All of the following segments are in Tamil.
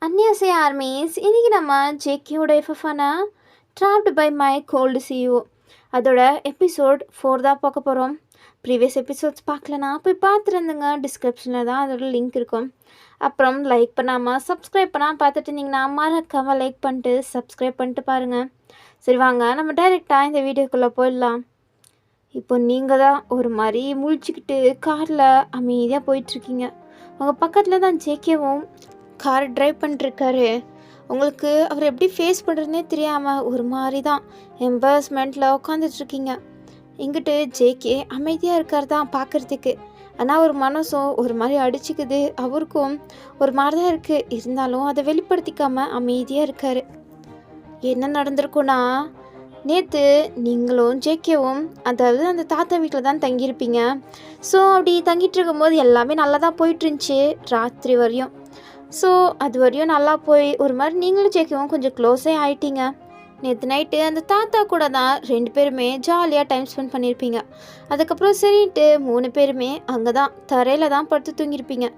அந்நியாசை ஆர்மீஸ் இன்றைக்கி நம்ம ஜேகேயோட எஃப்எஃபான ட்ராப்டு பை மை கோல்டு சியூ அதோட எபிசோட் 4 தான் பார்க்க போகிறோம். ப்ரீவியஸ் எபிசோட்ஸ் பார்க்கலனா போய் பார்த்துருந்துங்க, டிஸ்கிரிப்ஷனில் தான் அதோட லிங்க் இருக்கும். அப்புறம் லைக் பண்ணாமல் சப்ஸ்கிரைப் பண்ணாமல் பார்த்துட்டு இருந்தீங்கன்னா மறக்காமல் லைக் பண்ணிட்டு சப்ஸ்கிரைப் பண்ணிட்டு பாருங்கள். சரி வாங்க நம்ம டைரெக்டாக இந்த வீடியோக்குள்ளே போயிடலாம். இப்போ நீங்கள் தான் ஒரு மாதிரி முழிச்சிக்கிட்டு காரில் அமைதியாக போயிட்டுருக்கீங்க. உங்கள் பக்கத்தில் தான் ஜேகேவும் கார் ட்ரைவ் பண்ணிட்டுருக்காரு. உங்களுக்கு அவர் எப்படி ஃபேஸ் பண்ணுறதுனே தெரியாமல் ஒரு மாதிரி தான் எம்பர்ஸ்மெண்ட்டில் உட்காந்துட்ருக்கீங்க. இங்கிட்டு ஜேகே அமைதியாக இருக்கார் தான் பார்க்குறதுக்கு. ஆனால் ஒரு மனசும் ஒரு மாதிரி அடிச்சுக்குது, அவருக்கும் ஒரு மாதிரி தான் இருக்குது. இருந்தாலும் அதை வெளிப்படுத்திக்காமல் அமைதியாக இருக்கார். என்ன நடந்திருக்குன்னா, நேற்று நீங்களும் ஜேகேவும் அதாவது அந்த தாத்தா வீட்டில் தான் தங்கியிருப்பீங்க. ஸோ அப்படி தங்கிட்டு இருக்கும்போது எல்லாமே நல்லா தான் போயிட்டுருந்துச்சு ராத்திரி வரையும். ஸோ அது வரையும் நல்லா போய் ஒரு மாதிரி நீங்களும் ஜேகேவும் கொஞ்சம் க்ளோஸே ஆகிட்டீங்க. நேற்று நைட்டு அந்த தாத்தா கூட தான் 2 பேருமே ஜாலியாக டைம் ஸ்பெண்ட் பண்ணியிருப்பீங்க. அதுக்கப்புறம் சரின்ட்டு 3 பேருமே அங்கே தான் தரையில் தான் படுத்து தூங்கியிருப்பீங்க.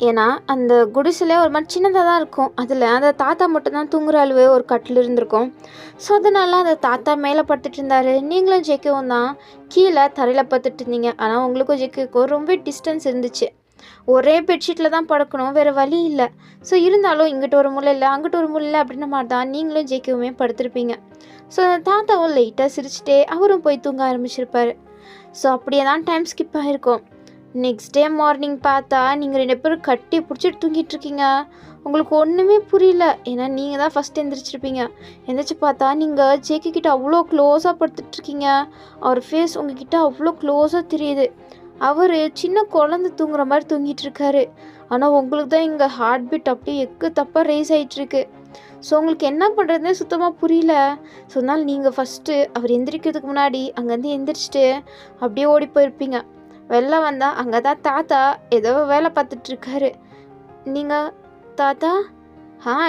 ஏன்னா அந்த குடிசில் ஒரு மாதிரி சின்னதாக தான் இருக்கும். அதில் அந்த தாத்தா மட்டும்தான் தூங்குற அளவு ஒரு கட்டில் இருந்திருக்கும். ஸோ அதனால அந்த தாத்தா மேலே படுத்துட்டு இருந்தார். நீங்களும் ஜேகேவும் தான் கீழே தரையில் படுத்துட்டு இருந்தீங்க. ஆனால் உங்களுக்கும் ஜேகேவுக்கும் ரொம்ப டிஸ்டன்ஸ் இருந்துச்சு. ஒரே பெட்ஷீட்டில் தான் படுக்கணும், வேறு வழி இல்லை. ஸோ இருந்தாலும் இங்கிட்ட ஒரு முள்ள இல்லை அங்கிட்ட ஒரு முள்ள அப்படின்ற மாதிரி தான் நீங்களும் ஜேகேவுமே படுத்திருப்பீங்க. ஸோ அந்த தாத்தாவும் லைட்டாக சிரிச்சுட்டே அவரும் போய் தூங்க ஆரம்பிச்சிருப்பார். ஸோ அப்படியே தான் டைம் ஸ்கிப் ஆகிருக்கும். நெக்ஸ்ட் டே மார்னிங் பார்த்தா நீங்கள் 2 பேரும் கட்டி பிடிச்சிட்டு தூங்கிட்டுருக்கீங்க. உங்களுக்கு ஒன்றுமே புரியல. ஏன்னா நீங்கள் தான் ஃபஸ்ட் எந்திரிச்சிருப்பீங்க. எந்திரிச்சு பார்த்தா நீங்கள் ஜேகே கிட்ட அவ்வளோ க்ளோஸாக படுத்துட்ருக்கீங்க. அவர் ஃபேஸ் உங்ககிட்ட அவ்வளோ க்ளோஸாக தெரியுது. அவர் சின்ன குழந்தை தூங்குற மாதிரி தூங்கிட்டு இருக்காரு. ஆனால் உங்களுக்கு தான் இங்கே ஹார்ட் பீட் அப்படியே எக்கு தப்பாக ரைஸ் ஆகிட்டுருக்கு. ஸோ உங்களுக்கு என்ன பண்ணுறதுனே சுத்தமாக புரியல. ஸோ அதனால் நீங்கள் ஃபஸ்ட்டு அவர் எந்திரிக்கிறதுக்கு முன்னாடி அங்கேருந்து எந்திரிச்சிட்டு அப்படியே ஓடி போயிருப்பீங்க. வெளில வந்தால் அங்கே தான் தாத்தா ஏதோ வேலை பார்த்துட்ருக்காரு. நீங்கள் தாத்தா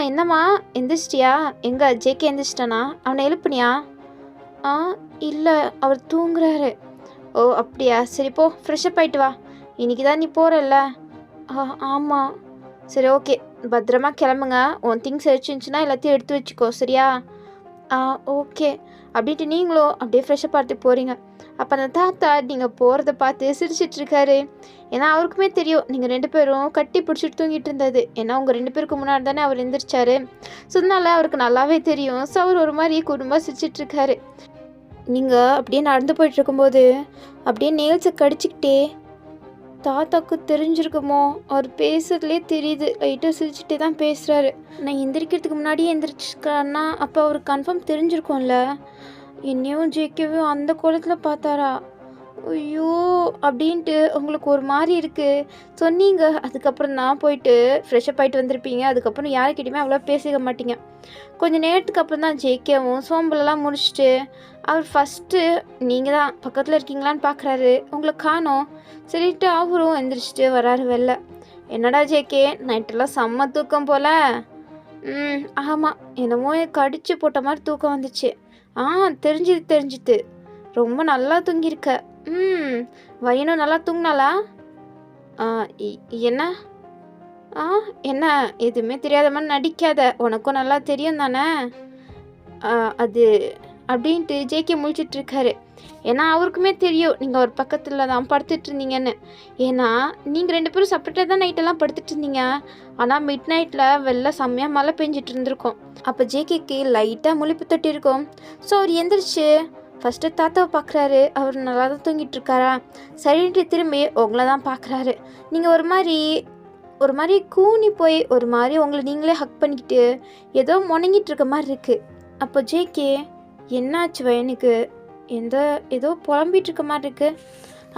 என்னம்மா எந்திரிச்சிட்டியா? எங்கே ஜேகே எந்திரிச்சிட்டானா? அவனை எழுப்புனியா? இல்லை, அவர் தூங்குறாரு. ஓ அப்படியா, சரி போ ஃப்ரெஷ்ஷப் ஆகிட்டு வா. இன்றைக்கி தான் நீ போகிறல்ல? ஆமாம். சரி ஓகே, பத்திரமா கிளம்புங்க. உன் திங்ஸ் வச்சுருந்துச்சுன்னா எல்லாத்தையும் எடுத்து வச்சுக்கோ, சரியா? ஓகே அப்படின்ட்டு நீங்களும் அப்படியே ஃப்ரெஷ்ஷப் பார்த்து போகிறீங்க. அப்போ அந்த தாத்தா நீங்கள் போகிறத பார்த்து சிரிச்சிட்ருக்காரு. ஏன்னா அவருக்குமே தெரியும் நீங்கள் 2 பேரும் கட்டி பிடிச்சிட்டு தூங்கிட்டு இருந்தது. ஏன்னா உங்கள் 2 பேருக்கு முன்னாடி தானே அவர் எந்திரிச்சாரு. ஸோ அதனால அவருக்கு நல்லாவே தெரியும். ஸோ அவர் ஒரு மாதிரி குடும்பமாக சிரிச்சிட்ருக்காரு. நீங்கள் அப்படியே நடந்து போயிட்டுருக்கும்போது அப்படியே நேல்ஸை கடிச்சிக்கிட்டே தாத்தாவுக்கு தெரிஞ்சிருக்குமோ, அவர் பேசுறதுலே தெரியுது. லைட்டாக சிரிச்சுட்டே தான் பேசுகிறாரு. நான் எந்திரிக்கிறதுக்கு முன்னாடியே எந்திரிச்சிருக்காருன்னா அப்போ அவருக்கு கன்ஃபார்ம் தெரிஞ்சிருக்கும்ல. என்னையும் ஜேகேவும் அந்த கோலத்தில் பார்த்தாரா? ஐயோ அப்படின்ட்டு உங்களுக்கு ஒரு மாதிரி இருக்குது சொன்னீங்க. அதுக்கப்புறம் தான் போயிட்டு ஃப்ரெஷ்ஷப் ஆகிட்டு வந்திருப்பீங்க. அதுக்கப்புறம் யாருக்கிட்டையுமே அவ்வளோ பேசிக்க மாட்டீங்க. கொஞ்சம் நேரத்துக்கு அப்புறம் தான் ஜேகேவும் சோம்பலெல்லாம் முடிச்சுட்டு அவர் ஃபஸ்ட்டு நீங்கள் தான் பக்கத்தில் இருக்கீங்களான்னு பார்க்குறாரு. உங்களை காணோம். சரிட்டு அவரும் எந்திரிச்சிட்டு வராரு வெளில. என்னடா ஜேகே, நைட்டெல்லாம் செம்ம தூக்கம் போல். ஆமாம், என்னமோ கடிச்சு போட்ட மாதிரி தூக்கம் வந்துச்சு. தெரிஞ்சுது. ரொம்ப நல்லா தூங்கியிருக்க. வயனும் நல்லா தூங்கினாளா? என்ன என்ன எதுவுமே தெரியாத மாதிரி நடிக்காத, உனக்கும் நல்லா தெரியும் தானே? அது அப்படின்ட்டு ஜேகே முழிச்சிட்ருக்காரு. ஏன்னா அவருக்குமே தெரியும் நீங்கள் ஒரு பக்கத்தில் தான் படுத்துட்டு இருந்தீங்கன்னு. ஏன்னா நீங்கள் 2 பேரும் செப்பரேட்டாக தான் நைட்டெல்லாம் படுத்துட்டு இருந்தீங்க. ஆனால் மிட் நைட்டில் வெளில செம்மையாக மழை பெஞ்சிட்டு இருந்திருக்கும். அப்போ ஜேகேக்கு லைட்டாக முழிப்பு தொட்டி இருக்கும். ஸோ அவர் எந்திரிச்சு ஃபஸ்ட்டு தாத்தாவை பார்க்குறாரு. அவர் நல்லா தான் தூங்கிட்டு இருக்காரா? சரின்ட்டு திரும்பி உங்களை தான் பார்க்குறாரு. நீங்கள் ஒரு மாதிரி கூனி போய் ஒரு மாதிரி உங்களை நீங்களே ஹக் பண்ணிக்கிட்டு ஏதோ முணங்கிட்டு இருக்க மாதிரி இருக்குது. அப்போ ஜேகே, என்னாச்சு வயனுக்கு? ஏதோ புலம்பிகிட்டு இருக்க மாதிரி இருக்குது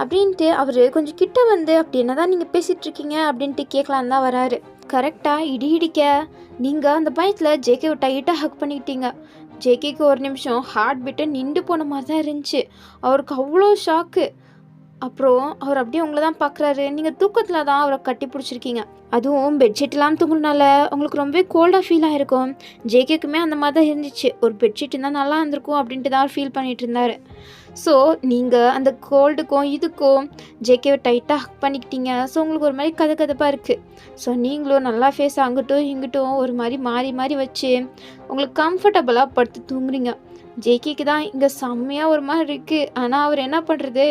அப்படின்ட்டு அவர் கொஞ்சம் கிட்ட வந்து அப்படி என்ன தான் நீங்கள் பேசிகிட்ருக்கீங்க அப்படின்ட்டு கேட்கலான்னு தான் வராரு. கரெக்டாக இடிக்க நீங்கள் அந்த பயத்தில் ஜேகேவை டைட்டாக ஹக் பண்ணிக்கிட்டீங்க. ஜேகேக்கு ஒரு நிமிஷம் ஹார்ட் பீட்டை நின்று போன மாதிரி தான் இருந்துச்சு. அவருக்கு அவ்வளோ ஷாக்கு. அப்புறம் அவர் அப்படியே உங்களை தான் பார்க்குறாரு. நீங்கள் தூக்கத்தில் தான் அவரை கட்டி பிடிச்சிருக்கீங்க. அதுவும் பெட்ஷீட்லாம் தூங்குறதுனால உங்களுக்கு ரொம்பவே கோல்டாக ஃபீல் ஆகிருக்கும். ஜேகேக்குமே அந்த மாதிரி தான் இருந்துச்சு. ஒரு பெட்ஷீட் இருந்தால் நல்லா இருந்திருக்கும் அப்படின்ட்டு தான் அவர் ஃபீல் பண்ணிகிட்டு இருந்தார். ஸோ நீங்கள் அந்த கோல்டுக்கும் இதுக்கும் ஜேகேவை டைட்டாக ஹக் பண்ணிக்கிட்டீங்க. ஸோ உங்களுக்கு ஒரு மாதிரி கதப்பாக இருக்குது. ஸோ நீங்களும் நல்லா ஃபேஸ் அங்கிட்டும் இங்கிட்டும் ஒரு மாதிரி மாறி மாறி வச்சு உங்களுக்கு கம்ஃபர்டபுளாக படுத்து தூங்குறீங்க. ஜேகேக்கு தான் இங்கே செம்மையாக ஒரு மாதிரி இருக்குது. ஆனால் அவர் என்ன பண்ணுறது,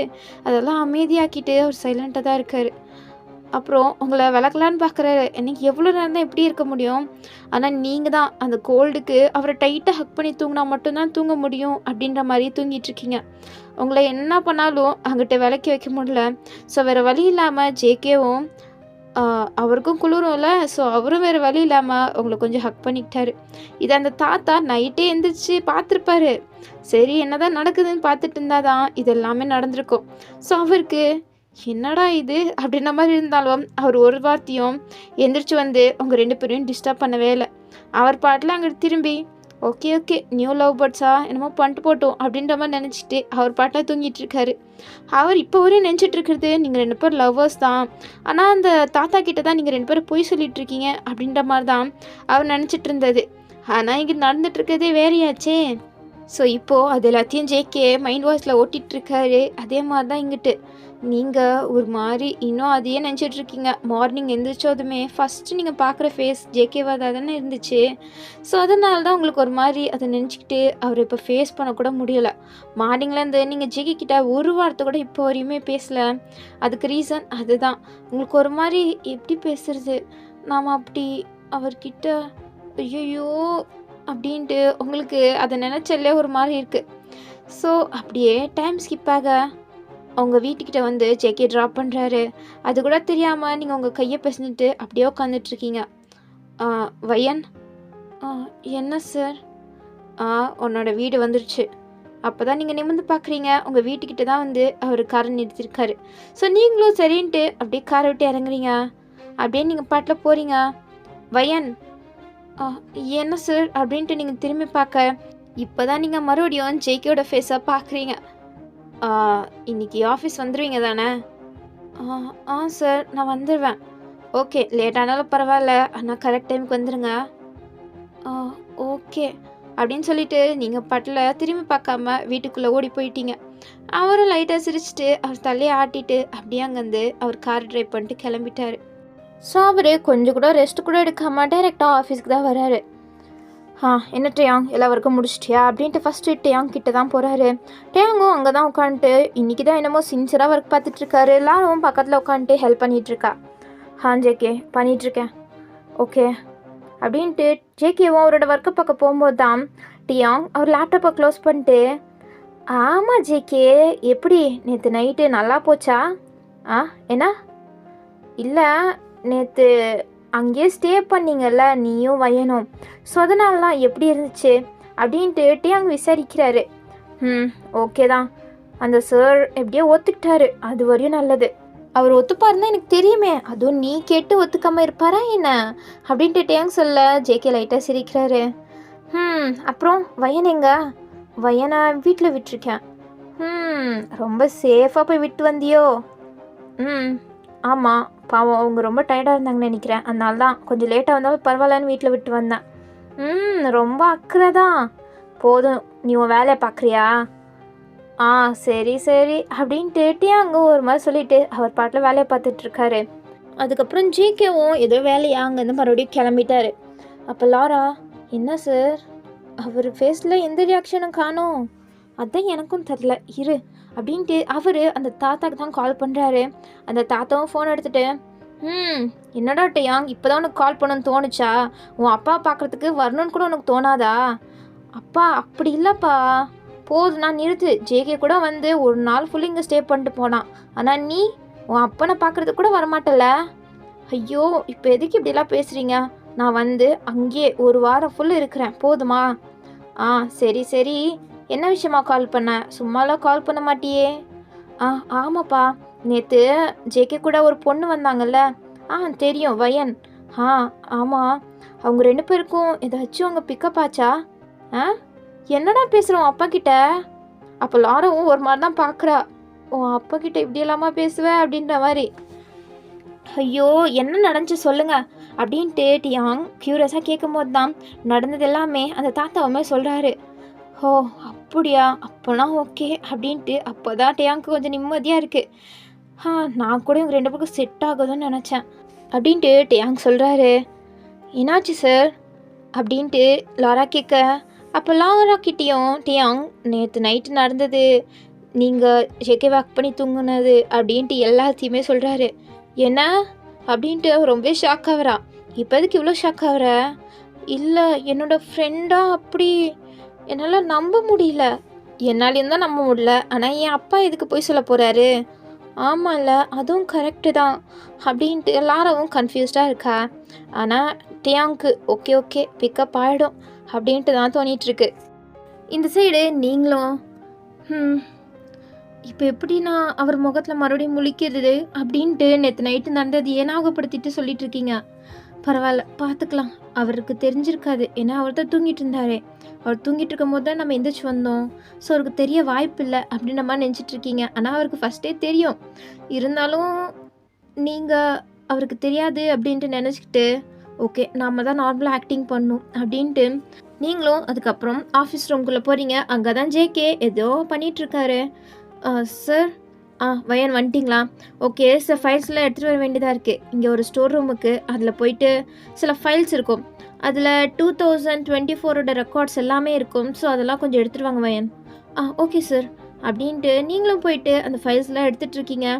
அதெல்லாம் அமைதியாக்கிட்டு அவர் சைலண்ட்டாக தான் இருக்கார். அப்புறம் உங்களை விளக்கலான்னு பார்க்குறாரு. எனக்கு எவ்வளோ நேரம் தான் எப்படி இருக்க முடியும், ஆனால் நீங்கள் தான் அந்த கோல்டுக்கு அவரை டைட்டாக ஹக் பண்ணி தூங்கினா மட்டும்தான் தூங்க முடியும் அப்படின்ற மாதிரி தூங்கிட்டுருக்கீங்க. உங்களை என்ன பண்ணாலும் அங்கிட்ட விளக்கி வைக்க முடியல. ஸோ வேறு வழி இல்லாமல் ஜேகேவும் அவருக்கும் குளிரும்ல, ஸோ அவரும் வேறு வழி இல்லாமல் உங்களை கொஞ்சம் ஹக் பண்ணிக்கிட்டாரு. இதை அந்த தாத்தா நைட்டே எழுந்திரிச்சு பார்த்துருப்பாரு. சரி என்னதான் நடக்குதுன்னு பார்த்துட்டு இருந்தால் தான் இது எல்லாமே நடந்திருக்கும். ஸோ அவருக்கு என்னடா இது அப்படின்ற மாதிரி இருந்தாலும் அவர் ஒரு வார்த்தையும் எந்திரிச்சு வந்து உங்கள் 2 பேரையும் டிஸ்டர்ப் பண்ணவே இல்லை. அவர் பாட்டில் அங்கே திரும்பி ஓகே நியூ லவ் பேர்ட்ஸா என்னமோ பண்ணிட்டு போட்டோம் அப்படின்ற மாதிரி நினச்சிட்டு அவர் பாட்டில் தூங்கிட்டு இருக்காரு. அவர் இப்போ வரையும் நினச்சிட்டு இருக்கிறது நீங்கள் 2 பேர் லவ்வர்ஸ் தான், ஆனால் அந்த தாத்தா கிட்ட தான் நீங்கள் 2 பேரும் பொய் சொல்லிட்டு இருக்கீங்க அப்படின்ற மாதிரி தான் அவர் நினச்சிட்டு இருந்தது. ஆனால் இங்கே நடந்துட்டு இருக்கிறதே வேறையாச்சே. ஸோ இப்போது அது எல்லாத்தையும் ஜேகே மைண்ட் வாய்ஸில் ஓட்டிகிட்ருக்காரு. அதே மாதிரி தான் இங்கிட்டு நீங்கள் ஒரு மாதிரி இன்னும் அதையே நினச்சிட்ருக்கீங்க. மார்னிங் எழுந்திரிச்சோதுமே ஃபஸ்ட்டு நீங்கள் பார்க்குற ஃபேஸ் ஜேகேவாக தானே இருந்துச்சு. ஸோ அதனால தான் உங்களுக்கு ஒரு மாதிரி அதை நினச்சிக்கிட்டு அவரை இப்போ ஃபேஸ் பண்ணக்கூட முடியலை. மார்னிங்லேருந்து நீங்கள் ஜேகே கிட்ட ஒரு வார்த்தை கூட இப்போ வரையுமே பேசலை. அதுக்கு ரீசன் அதுதான். உங்களுக்கு ஒரு மாதிரி எப்படி பேசுறது, நாம் அப்படி அவர்கிட்ட ஐயோ அப்படின்ட்டு உங்களுக்கு அதை நினச்சல்லே ஒரு மாதிரி இருக்குது. ஸோ அப்படியே டைம் ஸ்கிப் ஆக அவங்க வீட்டுக்கிட்ட வந்து ஜேகே ட்ராப் பண்ணுறாரு. அது கூட தெரியாமல் நீங்கள் உங்கள் கையை பிசைஞ்சிட்டு அப்படியே உட்காந்துட்ருக்கீங்க. வையன், என்ன சார்? உன்னோட வீடு வந்துருச்சு. அப்போ தான் நீங்கள் நிமிர்ந்து பார்க்குறீங்க. உங்கள் வீட்டுக்கிட்ட தான் வந்து அவர் காரை நிறுத்திருக்காரு. ஸோ நீங்களும் சரின்ட்டு அப்படியே காரை விட்டு இறங்குறீங்க. அப்படியே நீங்கள் பாட்டில் போகிறீங்க. வையன், என்ன சார் அப்படின்ட்டு நீங்கள் திரும்பி பார்க்க இப்போ தான் நீங்கள் மறுபடியும் ஜேகேயோட ஃபேஸை பார்க்குறீங்க. இன்னைக்கு ஆஃபீஸ் வந்துடுவீங்க தானே? சார் நான் வந்துடுவேன். ஓகே, லேட்டானாலும் பரவாயில்ல, ஆனால் கரெக்ட் டைமுக்கு வந்துடுங்க. ஓகே அப்படின்னு சொல்லிட்டு நீங்கள் பாட்டில் திரும்பி பார்க்காம வீட்டுக்குள்ளே ஓடி போயிட்டீங்க. அவரும் லைட்டாக சிரிச்சிட்டு அவர் தலையை ஆட்டிட்டு அப்படியே அங்கேருந்து அவர் கார் ட்ரைவ் பண்ணிட்டு கிளம்பிட்டார். ஸோ அவர் கொஞ்சம் கூட ரெஸ்ட் கூட எடுக்காமல் டைரெக்டாக ஆஃபீஸ்க்கு தான் வராரு. என்ன டேயாங், எல்லா ஒர்க்கும் முடிச்சிட்டியா அப்படின்ட்டு ஃபஸ்ட்டு டேயாங் கிட்ட தான் போகிறாரு. டேயாங்கும் அங்கே தான் உட்காந்துட்டு இன்றைக்கி தான் என்னமோ சின்சியராக ஒர்க் பார்த்துட்ருக்காரு. எல்லாரும் பக்கத்தில் உட்காந்துட்டு ஹெல்ப் பண்ணிகிட்ருக்கா. ஜேகே பண்ணிகிட்ருக்கேன். ஓகே அப்படின்ட்டு ஜேகேவும் அவரோட ஒர்க்கை பார்க்க போகும்போது தான் டேயாங் அவர் லேப்டாப்பை க்ளோஸ் பண்ணிட்டு ஆமாம் ஜேகே, எப்படி நேற்று நைட்டு நல்லா போச்சா? என்ன இல்லை, நேற்று அங்கேயே ஸ்டே பண்ணிங்கல்ல நீயும் வையனும், ஸோ அதனாலலாம் எப்படி இருந்துச்சு அப்படின்ட்டு டேயாங் விசாரிக்கிறாரு. ஓகே தான், அந்த சார் எப்படியோ ஒத்துக்கிட்டாரு, அது வரையும் நல்லது. அவர் ஒத்துப்பாருன்னா எனக்கு தெரியுமே, அதுவும் நீ கேட்டு ஒத்துக்காமல் இருப்பாரா என்ன அப்படின்ட்டு டேயாங் சொல்ல ஜேகே லைட்டாக சிரிக்கிறாரு. அப்புறம் வையன் எங்க? வையனை வீட்டில் விட்டுருக்கேன். ரொம்ப சேஃபாக போய் விட்டு வந்தியோ? ஆமாம், பாவம் அவங்க ரொம்ப டயர்டாக இருந்தாங்கன்னு நினைக்கிறேன், அதனால தான் கொஞ்சம் லேட்டாக வந்தாலும் பரவாயில்லன்னு வீட்டில் விட்டு வந்தேன். ரொம்ப அக்கறை தான். போதும், நீ உன் வேலையை பார்க்குறியா? சரி அப்படின்ட்டு டேயாங்கு ஒரு மாதிரி சொல்லிவிட்டு அவர் பாட்டில் வேலையை பார்த்துட்ருக்காரு. அதுக்கப்புறம் ஜேகேவும் ஏதோ வேலையா அங்கேருந்து மறுபடியும் கிளம்பிட்டாரு. அப்போ லாரா, என்ன சார் அவர் ஃபேஸில் எந்த ரியாக்ஷனும் காணோம், அதான் எனக்கும் தெரில, இரு அப்படின்ட்டு அவர் அந்த தாத்தாக்கு தான் கால் பண்ணுறாரு. அந்த தாத்தாவும் ஃபோன் எடுத்துகிட்டு என்னடா டேயாங், இப்போ தான் உனக்கு கால் பண்ணணும்னு தோணுச்சா? உன் அப்பா பார்க்குறதுக்கு வரணும்னு கூட உனக்கு தோணாதா? அப்பா அப்படி இல்லைப்பா, போதுண்ணா நிறுத்து. ஜேகே கூட வந்து ஒரு நாள் ஃபுல்லு இங்கே ஸ்டே பண்ணிட்டு போனான், ஆனால் நீ உன் அப்பனை பார்க்குறதுக்கு கூட வரமாட்டல. ஐயோ, இப்போ எதுக்கு இப்படிலாம் பேசுகிறீங்க? நான் வந்து அங்கேயே ஒரு வாரம் ஃபுல்லு இருக்கிறேன், போதுமா? சரி என்ன விஷயமா கால் பண்ண? சும்மாலாம் கால் பண்ண மாட்டியே. ஆமாப்பா, நேற்று ஜேகே கூட ஒரு பொண்ணு வந்தாங்கல்ல. தெரியும், வையன். ஆமாம், அவங்க 2 பேருக்கும் ஏதாச்சும் அவங்க பிக்கப் ஆச்சா? என்னடா பேசுகிறோம் அப்பா கிட்ட? அப்போ லாராவும் ஒரு மாதிரி தான் பார்க்குறா. உன் அப்பா கிட்ட இப்படி இல்லாமல் பேசுவேன் அப்படின்ற மாதிரி. ஐயோ, என்ன நடந்துச்சு சொல்லுங்க அப்படின்ட்டு டேயாங் க்யூரியஸாக கேட்கும் போது தான் நடந்தது எல்லாமே அந்த தாத்தாவுமே சொல்கிறாரு. அப்படியா? அப்போலாம் ஓகே அப்படின்ட்டு அப்போ தான் டேயாங்க்கு கொஞ்சம் நிம்மதியாக இருக்குது. நான் கூட இவங்க 2 பேருக்கும் செட் ஆகுதுன்னு நினச்சேன் அப்படின்ட்டு டேயாங் சொல்கிறாரு. என்னாச்சு சார் அப்படின்ட்டு லாரா கேட்க, அப்போ லாரா கிட்டேயும் டேயாங் நேற்று நைட்டு நடந்தது, நீங்கள் ஜேகே வாக் பண்ணி தூங்குனது அப்படின்ட்டு எல்லாத்தையுமே சொல்கிறாரு. என்ன அப்படின்ட்டு அவர் ரொம்ப ஷாக் ஆகிறா. இப்போ எதுக்கு இவ்வளோ ஷாக் ஆகிற? இல்லை, என்னோடய ஃப்ரெண்டாக அப்படி என்னால் நம்ப முடியல. என்னாலேயும் தான் நம்ப முடியல. ஆனால் என் அப்பா எதுக்கு போய் சொல்ல போகிறாரு? ஆமாம்ல, அதுவும் கரெக்டு தான் அப்படின்ட்டு எல்லாரும் கன்ஃபியூஸ்டாக இருக்கா. ஆனால் டேயாங்க்கு ஓகே ஓகே பிக்கப் ஆகிடும் அப்படின்ட்டு தான் தோணிகிட்ருக்கு. இந்த சைடு நீங்களும் இப்போ எப்படி நான் அவர் முகத்தில் மறுபடியும் முழிக்கிறது அப்படின்ட்டு நேற்று நைட்டு நடந்தது ஏனாகப்படுத்திட்டு சொல்லிட்டு இருக்கீங்க. பரவாயில்ல, பார்த்துக்கலாம். அவருக்கு தெரிஞ்சிருக்காது, ஏன்னா அவர் தான் தூங்கிட்டு இருந்தாரே. அவர் தூங்கிட்டு இருக்கும் போது தான் நம்ம எந்திரிச்சு வந்தோம். ஸோ அவருக்கு தெரிய வாய்ப்பு இல்லை அப்படின்ற மாதிரி நினச்சிட்ருக்கீங்க. ஆனால் அவருக்கு ஃபஸ்ட்டே தெரியும். இருந்தாலும் நீங்கள் அவருக்கு தெரியாது அப்படின்ட்டு நினச்சிக்கிட்டு ஓகே நாம் தான் நார்மலாக ஆக்டிங் பண்ணணும் அப்படின்ட்டு நீங்களும் அதுக்கப்புறம் ஆஃபீஸ் ரூம்குள்ளே போகிறீங்க. அங்கே தான் ஜேகே ஏதோ பண்ணிகிட்ருக்காரு. சார் வயன் வந்துட்டிங்களா? ஓகே சார், ஃபைல்ஸ்லாம் எடுத்துகிட்டு வர வேண்டியதாக இருக்குது. இங்கே ஒரு ஸ்டோர் ரூமுக்கு அதில் போயிட்டு சில ஃபைல்ஸ் இருக்கும். அதில் 2024 ரெக்கார்ட்ஸ் எல்லாமே இருக்கும். ஸோ அதெல்லாம் கொஞ்சம் எடுத்துகிட்டு வாங்க வயன். ஓகே சார் அப்படின்ட்டு நீங்களும் போயிட்டு அந்த ஃபைல்ஸ்லாம் எடுத்துகிட்ருக்கீங்க.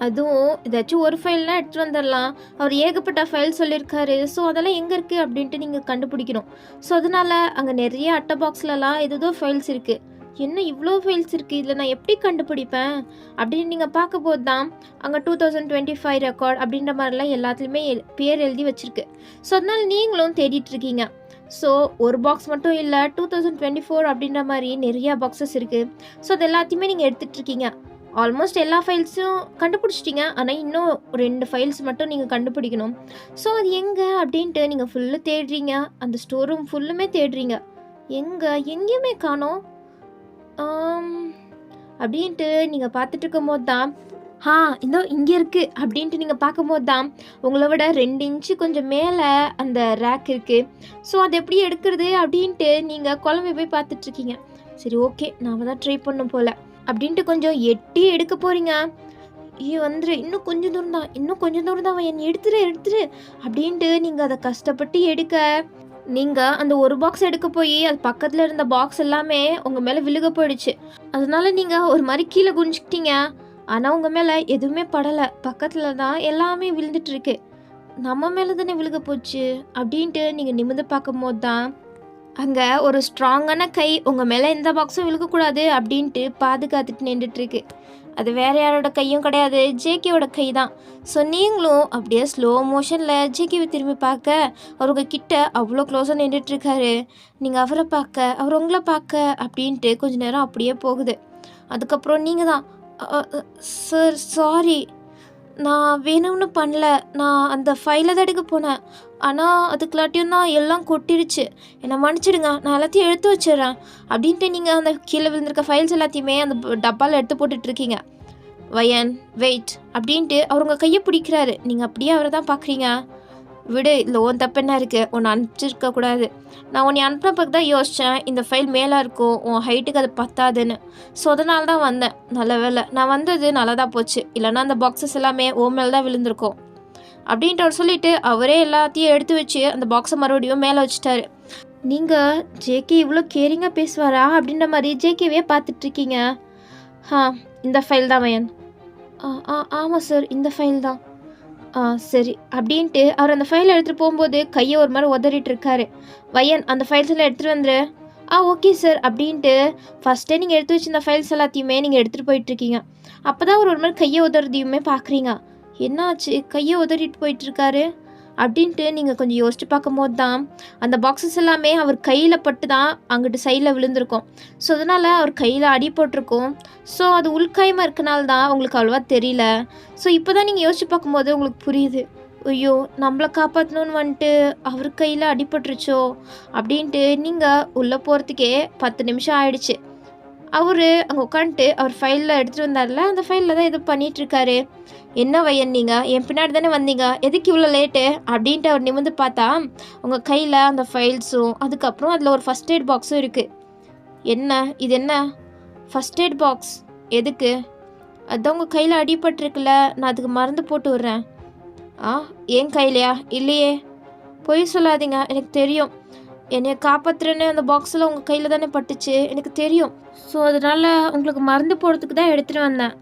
அதுவும் ஏதாச்சும் ஒரு ஃபைல்லாம் எடுத்துகிட்டு வந்துடலாம். அவர் ஏகப்பட்ட ஃபைல் சொல்லியிருக்காரு. ஸோ அதெல்லாம் எங்கே இருக்குது அப்படின்ட்டு நீங்கள் கண்டுபிடிக்கணும். ஸோ அதனால் அங்கே நிறைய அட்டை பாக்ஸ்லலாம் ஏதோ ஃபைல்ஸ் இருக்குது. என்ன இவ்வளோ ஃபைல்ஸ் இருக்குது, இதில் நான் எப்படி கண்டுபிடிப்பேன் அப்படின்னு நீங்கள் பார்க்கும்போது தான் அங்கே 2025 ரெக்கார்ட் அப்படின்ற மாதிரிலாம் எல்லாத்துலேயுமே பேர் எழுதி வச்சுருக்கு. ஸோ அதனால் நீங்களும் தேடிட்டுருக்கீங்க. ஸோ ஒரு பாக்ஸ் மட்டும் இல்லை, 2024 அப்படின்ற மாதிரி நிறையா பாக்ஸஸ் இருக்குது. ஸோ அது எல்லாத்தையுமே நீங்கள் எடுத்துகிட்ருக்கீங்க. ஆல்மோஸ்ட் எல்லா ஃபைல்ஸும் கண்டுபிடிச்சிட்டிங்க. ஆனால் இன்னும் 2 ஃபைல்ஸ் மட்டும் நீங்கள் கண்டுபிடிக்கணும். ஸோ அது எங்கே அப்படின்ட்டு நீங்கள் ஃபுல்லு தேடுறீங்க. அந்த ஸ்டோர் ரூம் ஃபுல்லுமே தேடுறீங்க. எங்கேயுமே காணோம் அப்படின்ட்டு நீங்கள் பார்த்துட்டு இருக்கும்போது தான் இதோ இங்கே இருக்குது அப்படின்ட்டு நீங்கள் பார்க்கும்போது தான் உங்களை விட 2 இன்ச்சு கொஞ்சம் மேலே அந்த ரேக் இருக்குது. ஸோ அதை எப்படி எடுக்கிறது அப்படின்ட்டு நீங்கள் குழம்பு போய் பார்த்துட்ருக்கீங்க. சரி ஓகே, நாம் தான் ட்ரை பண்ணும் போல் அப்படின்ட்டு கொஞ்சம் எட்டி எடுக்க போகிறீங்க. வந்துரு, இன்னும் கொஞ்சம் தூரம் தான் என்னை எடுத்துரு அப்படின்ட்டு நீங்கள் அதை கஷ்டப்பட்டு எடுக்க, நீங்கள் அந்த ஒரு பாக்ஸ் எடுக்க போய் அது பக்கத்தில் இருந்த பாக்ஸ் எல்லாமே உங்கள் மேலே விழுக போயிடுச்சு. அதனால நீங்கள் ஒரு மாதிரி கீழே குனிஞ்சிக்கிட்டீங்க. ஆனால் உங்கள் மேலே எதுவுமே படலை. பக்கத்தில் தான் எல்லாமே விழுந்துட்டுருக்கு. நம்ம மேலே தானே விழுக போச்சு அப்படின்ட்டு நீங்கள் நிமிர்ந்து பார்க்கும்போது தான் அங்கே ஒரு ஸ்ட்ராங்கான கை உங்கள் மேலே எந்த பாக்ஸும் விழுகக்கூடாது அப்படின்ட்டு பாதுகாத்துட்டு நின்றுட்டுருக்கு. அது வேறு யாரோட கையும் கிடையாது, ஜேகேவோட கை தான். ஸோ நீங்களும் அப்படியே ஸ்லோ மோஷனில் ஜேகேவை திரும்பி பார்க்க அவருக்கு கிட்ட அவ்வளோ க்ளோஸாக நின்றுட்டுருக்காரு. நீங்கள் அவரை பார்க்க, அவர் உங்களை பார்க்க அப்படின்ட்டு கொஞ்ச நேரம் அப்படியே போகுது. அதுக்கப்புறம் நீங்கள் தான் சார் சாரி, நான் வேணும்னு பண்ணல, நான் அந்த ஃபைலை தான் எடுக்க போனேன். ஆனால் அதுக்குள்ளாட்டியும் தான் எல்லாம் கொட்டிருச்சு, என்னை மன்னிச்சிடுங்க, நான் எல்லாத்தையும் எடுத்து வச்சிடுறேன் அப்படின்ட்டு நீங்கள் அந்த கீழே விழுந்திருக்க ஃபைல்ஸ் எல்லாத்தையுமே அந்த டப்பாவில் எடுத்து போட்டுட்ருக்கீங்க. வயன் வெயிட் அப்படின்ட்டு அவர் உங்கள் கையை பிடிக்கிறாரு. நீங்கள் அப்படியே அவரை தான் பார்க்குறீங்க. விடு, இல்லை உன் தப்பு என்ன இருக்குது, உன்னை அனுப்பிச்சிருக்கக்கூடாது. நான் உன்னை அனுப்பின பிறகு தான் யோசித்தேன் இந்த ஃபைல் மேலே இருக்கும், உன் ஹைட்டுக்கு அது பத்தாதுன்னு. ஸோ அதனால தான் வந்தேன். நல்ல வேலை நான் வந்தது நல்லா தான் போச்சு, இல்லைனா அந்த பாக்ஸஸ் எல்லாமே ஓ மேலே தான் விழுந்திருக்கும் அப்படின்ட்டு அவர் சொல்லிவிட்டு அவரே எல்லாத்தையும் எடுத்து வச்சு அந்த பாக்ஸை மறுபடியும் மேலே வச்சுட்டாரு. நீங்கள் ஜேகே இவ்வளோ கேரிங்காக பேசுவாரா அப்படின்ற மாதிரி ஜேகேவே பார்த்துட்ருக்கீங்க. இந்த ஃபைல் தான் வயன். ஆமாம் சார், இந்த ஃபைல் தான். சரி அப்படின்ட்டு அவர் அந்த ஃபைலை எடுத்துகிட்டு போகும்போது கையை ஒரு மாதிரி உதறிட்டு இருக்காரு. வயன், அந்த ஃபைல்ஸ் எல்லாம் எடுத்துகிட்டு வந்துரு. ஓகே சார் அப்படின்ட்டு ஃபஸ்ட்டே நீங்கள் எடுத்து வச்சு இந்த ஃபைல்ஸ் எல்லாத்தையுமே நீங்கள் எடுத்துகிட்டு போயிட்டுருக்கீங்க. அப்போ தான் அவர் ஒரு மாதிரி கையை உதறதையுமே பார்க்குறீங்க. என்னாச்சு, கையை உதறிட்டு போயிட்டுருக்காரு அப்படின்ட்டு நீங்கள் கொஞ்சம் யோசிச்சு பார்க்கும்போது தான் அந்த பாக்ஸஸ் எல்லாமே அவர் கையில் பட்டு தான் அங்கிட்டு சைடில் விழுந்திருக்கும். ஸோ அதனால் அவர் கையில் அடி போட்டிருக்கும். ஸோ அது உள்காயமாக இருக்கனால தான் உங்களுக்கு அவ்வளோவா தெரியல. ஸோ இப்போ தான் நீங்கள் யோசிச்சு பார்க்கும்போது உங்களுக்கு புரியுது, ஐயோ நம்மளை காப்பாற்றணுன்னு வந்துட்டு அவர் கையில் அடிபட்டுருச்சோ அப்படின்ட்டு. நீங்கள் உள்ளே போகிறதுக்கே 10 நிமிஷம் ஆயிடுச்சு. அவர் அங்கே உட்காந்துட்டு அவர் ஃபைலில் எடுத்துகிட்டு வந்தார்ல, அந்த ஃபைலில் தான் எது பண்ணிகிட்ருக்காரு. என்ன வயன், நீங்கள் என் பின்னாடி தானே வந்தீங்க, எதுக்கு இவ்வளோ லேட்டு அப்படின்ட்டு அவர் நிமிர்ந்து பார்த்தா உங்கள் கையில் அந்த ஃபைல்ஸும் அதுக்கப்புறம் அதில் ஒரு ஃபஸ்ட் எய்ட் பாக்ஸும் இருக்குது. என்ன இது என்ன ஃபஸ்ட் எய்ட் பாக்ஸ் எதுக்கு? அதான் உங்கள் கையில் அடிபட்டிருக்குல்ல, நான் அதுக்கு மருந்து போட்டு விட்றேன். என் கையிலையா? இல்லையே, பொய் சொல்லாதீங்க, எனக்கு தெரியும். என்னை காப்பாற்றுறேன்னு அந்த பாக்ஸில் உங்கள் கையில் தானே பட்டுச்சு, எனக்கு தெரியும். ஸோ அதனால் உங்களுக்கு மருந்து போடுறதுக்கு தான் எடுத்துகிட்டு வந்தேன்.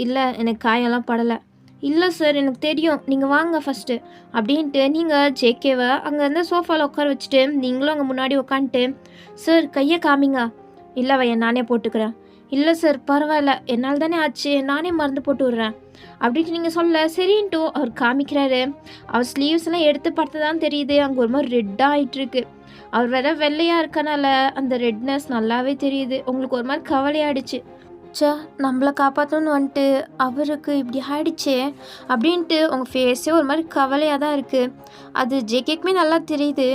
இல்லை, எனக்கு காயெல்லாம் படலை. இல்லை சார், எனக்கு தெரியும், நீங்கள் வாங்க ஃபஸ்ட்டு அப்படின்ட்டு நீங்கள் ஜேகேவை அங்கே இருந்த சோஃபாவில் உட்கார வச்சுட்டு நீங்களும் அங்கே முன்னாடி உட்காந்துட்டு, சார் கையை காமிங்க. இல்லை வையன், நானே போட்டுக்கிறேன். இல்லை சார் பரவாயில்ல, என்னால் தானே ஆச்சு, நானே மருந்து போட்டு விட்றேன் அப்படின்ட்டு நீங்கள் சொல்ல சரின்ட்டு அவர் காமிக்கிறாரு. அவர் ஸ்லீவ்ஸ்லாம் எடுத்து பார்த்து தான் தெரியுது அங்கே ஒரு மாதிரி ரெட்டாக ஆகிட்டுருக்கு. அவர் வேற வெள்ளையாக இருக்கனால அந்த ரெட்னஸ் நல்லாவே தெரியுது. உங்களுக்கு ஒரு மாதிரி கவலையாயிடுச்சு. சே, நம்மளை காப்பாற்றணும்னு வந்துட்டு அவருக்கு இப்படி ஆயிடுச்சே அப்படின்ட்டு உங்கள் ஃபேஸே ஒரு மாதிரி கவலையாக தான் இருக்குது. அது ஜேகேக்குமே நல்லா தெரியுது.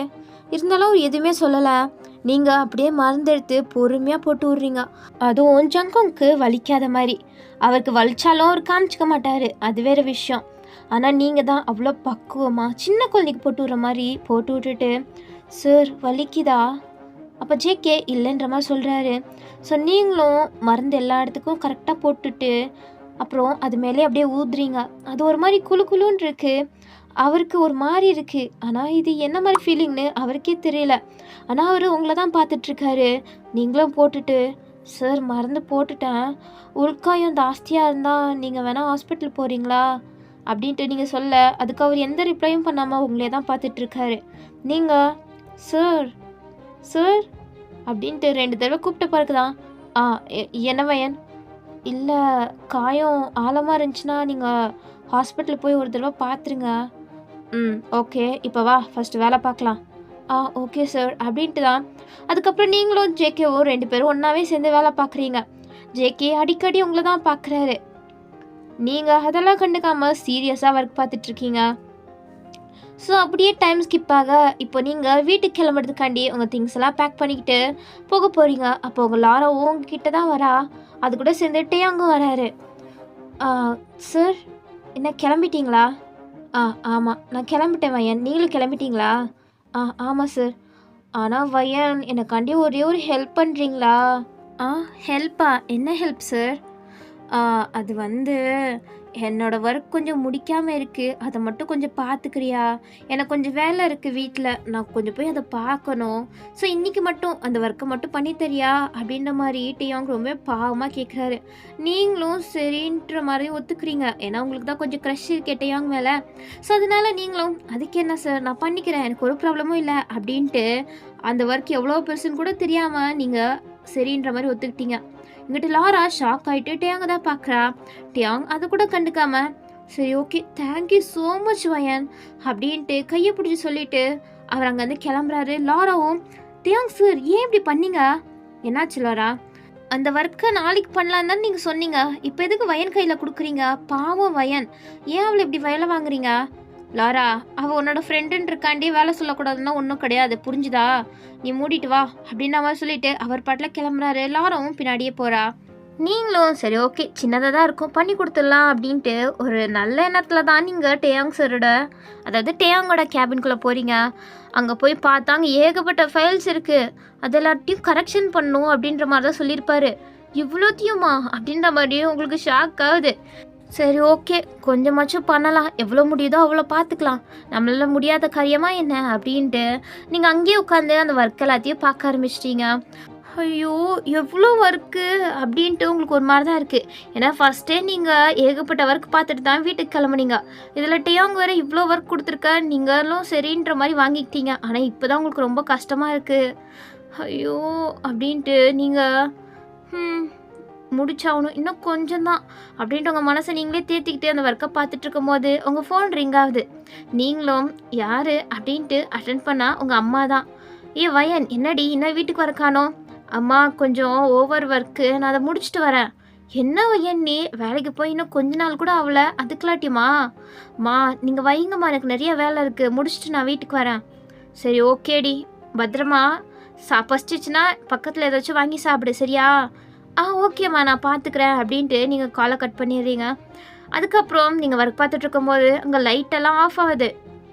இருந்தாலும் அவர் எதுவுமே சொல்லலை. நீங்கள் அப்படியே மருந்தெடுத்து பொறுமையாக போட்டு விட்றீங்க. அதுவும் ஜங்குக்கு வலிக்காத மாதிரி. அவருக்கு வலிச்சாலும் அவர் காமிச்சிக்க மாட்டார், அது வேறு விஷயம். ஆனால் நீங்கள் தான் அவ்வளோ பக்குவமாக சின்ன குழந்தைக்கு போட்டு விட்ற மாதிரி போட்டு விட்டுட்டு, சார் வலிக்குதா? அப்போ ஜேகே இல்லைன்ற மாதிரி சொல்கிறாரு. ஸோ நீங்களும் மருந்து எல்லா இடத்துக்கும் கரெக்டாக போட்டுட்டு அப்புறம் அது மேலே அப்படியே ஊதுறீங்க. அது ஒரு மாதிரி குழு குழுன்னு இருக்குது. அவருக்கு ஒரு மாதிரி இருக்குது. ஆனால் இது என்ன மாதிரி ஃபீலிங்னு அவருக்கே தெரியல. ஆனால் அவர் உங்களை தான் பார்த்துட்ருக்காரு. நீங்களும் போட்டுட்டு, சார் மருந்து போட்டுட்டேன், உள்காயம் ஜாஸ்தியாக இருந்தால் நீங்கள் வேணால் ஹாஸ்பிட்டல் போகிறீங்களா அப்படின்ட்டு நீங்கள் சொல்ல, அதுக்கு அவர் எந்த ரிப்ளையும் பண்ணாமல் உங்களே தான் பார்த்துட்ருக்காரு. நீங்கள் சார் சார் அப்படின்ட்டு 2 தடவை கூப்பிட்ட பிறகு தான், என்ன வயன்? இல்லை, காயம் ஆழமாக இருந்துச்சுன்னா நீங்கள் ஹாஸ்பிட்டல் போய் ஒரு தடவை பார்த்துருங்க. ஓகே, இப்போ வா ஃபஸ்ட்டு வேலை பார்க்கலாம். ஓகே சார் அப்படின்ட்டு தான். அதுக்கப்புறம் நீங்களும் ஜேகேவும் 2 பேரும் ஒன்றாவே சேர்ந்து வேலை பார்க்குறீங்க. ஜேகே அடிக்கடி உங்களை தான் பார்க்குறாரு. நீங்கள் அதெல்லாம் கண்டுக்காமல் சீரியஸாக ஒர்க் பார்த்துட்ருக்கீங்க. ஸோ அப்படியே டைம் ஸ்கிப் ஆக இப்போ நீங்கள் வீட்டுக்கு கிளம்புறதுக்காண்டி உங்கள் திங்ஸ் எல்லாம் பேக் பண்ணிக்கிட்டு போக போகிறீங்க. அப்போ உங்கள் லாரா உங்ககிட்ட தான் வரா. அது கூட சேர்ந்துட்டே அங்கே வராரு. சார் என்ன கிளம்பிட்டீங்களா? ஆமாம், நான் கிளம்பிட்டேன் வயன், நீங்களும் கிளம்பிட்டீங்களா? ஆமாம் சார். ஆனால் வயன், எனக்காண்டி ஒரே ஒரு ஹெல்ப் பண்ணுறீங்களா? ஹெல்ப்பா? என்ன ஹெல்ப் சார்? அது வந்து என்னோடய ஒர்க் கொஞ்சம் முடிக்காமல் இருக்குது, அதை மட்டும் கொஞ்சம் பார்த்துக்கிறியா? எனக்கு கொஞ்சம் வேலை இருக்குது வீட்டில், நான் கொஞ்சம் போய் அதை பார்க்கணும். ஸோ இன்றைக்கி மட்டும் அந்த ஒர்க்கை மட்டும் பண்ணித்தரியா அப்படின்ற மாதிரி டேயாங் ரொம்ப பாவமாக கேட்குறாரு. நீங்களும் சரின்ற மாதிரி ஒத்துக்கிறீங்க. ஏன்னா உங்களுக்கு தான் கொஞ்சம் க்ரஷ் இருக்கே டேயாங் மேலே. ஸோ அதனால் நீங்களும் அதுக்கு என்ன சார், நான் பண்ணிக்கிறேன், எனக்கு ஒரு ப்ராப்ளமும் இல்லை அப்படின்ட்டு அந்த ஒர்க் எவ்வளோ பெருசுன்னு கூட தெரியாமல் நீங்கள் சரின்ற மாதிரி ஒத்துக்கிட்டீங்க. இங்கிட்ட லாரா ஷாக் ஆகிட்டு டேயாங்க தான் பார்க்குறா. டேயாங் அதை கூட கண்டுக்காம, சரி ஓகே தேங்க்யூ ஸோ மச் வயன் அப்படின்ட்டு கையை பிடிச்சி சொல்லிட்டு அவர் அங்கேருந்து கிளம்புறாரு. லாராவும், டேயாங் சார் ஏன் இப்படி பண்ணீங்க? என்னாச்சு லாரா? அந்த ஒர்க்கை நாளைக்கு பண்ணலாம் தான் நீங்கள் சொன்னீங்க, இப்போ எதுக்கு வயன் கையில் கொடுக்குறீங்க? பாவம் வயன், ஏன் அவளை இப்படி வேலை வாங்குறீங்க? லாரா, அவள் உன்னோட ஃப்ரெண்டுன்றக்காண்டி வேலை சொல்லக்கூடாதுன்னா ஒன்றும் கிடையாது, புரிஞ்சுதா? நீ மூடிட்டு வா அப்படின்ற மாதிரி சொல்லிட்டு அவர் பாட்டில் கிளம்புறாரு. லாராவும் பின்னாடியே போகிறா. நீங்களும் சரி ஓகே சின்னதாக தான் இருக்கும், பண்ணி கொடுத்துடலாம் அப்படின்ட்டு ஒரு நல்ல எண்ணத்தில் தான் நீங்கள் டேயாங் சாரோட, அதாவது டேயாங்கோட கேபின்குள்ளே போகிறீங்க. அங்கே போய் பார்த்தா அங்கே ஏகப்பட்ட ஃபைல்ஸ் இருக்குது, அது எல்லாத்தையும் கரெக்ஷன் பண்ணணும் அப்படின்ற மாதிரி தான் சொல்லியிருப்பாரு. இவ்வளோத்தையுமா அப்படின்ற மாதிரியும் உங்களுக்கு ஷாக் ஆகுது. சரி ஓகே கொஞ்சமாச்சும் பண்ணலாம், எவ்வளோ முடியுதோ அவ்வளோ பார்த்துக்கலாம், நம்மளால முடியாத காரியமாக என்ன அப்படின்ட்டு நீங்கள் அங்கேயே உட்காந்து அந்த ஒர்க் எல்லாத்தையும் பார்க்க ஆரம்பிச்சிட்டீங்க. ஐயோ எவ்வளோ ஒர்க்கு அப்படின்ட்டு உங்களுக்கு ஒரு மாதிரி தான் இருக்குது. ஏன்னா ஃபஸ்ட்டே நீங்கள் ஏகப்பட்ட ஒர்க் பார்த்துட்டு தான் வீட்டுக்கு கிளம்புனீங்க. இதில் டேயாங் வேறு இவ்வளோ ஒர்க் கொடுத்துருக்க, நீங்களும் சரின்ற மாதிரி வாங்கிக்கிட்டீங்க. ஆனால் இப்போ தான் உங்களுக்கு ரொம்ப கஷ்டமாக இருக்குது. ஐயோ அப்படின்ட்டு நீங்கள் முடிச்சாகணும், இன்னும் கொஞ்சம் தான் அப்படின்ட்டு உங்கள் மனசை நீங்களே தேர்த்திக்கிட்டு அந்த ஒர்க்கை பார்த்துட்டு இருக்கும் போது உங்கள் ஃபோன் ரிங் ஆகுது. நீங்களும் யார் அப்படின்ட்டு அட்டென்ட் பண்ணால் உங்கள் அம்மா தான். வயன் என்னடி இன்னும் வீட்டுக்கு வரக்கானோ? அம்மா கொஞ்சம் ஓவர் ஒர்க்கு, நான் அதை முடிச்சுட்டு வரேன். என்ன வயன் நீ வேலைக்கு போய் இன்னும் கொஞ்ச நாள் கூட ஆகலை, அதுக்கலாட்டியம்மா? மா நீங்கள் வைங்கம்மா, எனக்கு நிறைய வேலை இருக்குது, முடிச்சுட்டு நான் வீட்டுக்கு வரேன். சரி ஓகேடி, பத்திரமா பசிச்சிச்சுன்னா பக்கத்தில் ஏதாச்சும் வாங்கி சாப்பிடு சரியா? ஓகேம்மா நான் பார்த்துக்கிறேன் அப்படின்ட்டு நீங்கள் காலை கட் பண்ணிடுறீங்க. அதுக்கப்புறம் நீங்கள் ஒர்க் பார்த்துட்டு இருக்கும்போது அங்கே லைட்டெல்லாம் ஆஃப் ஆகுது.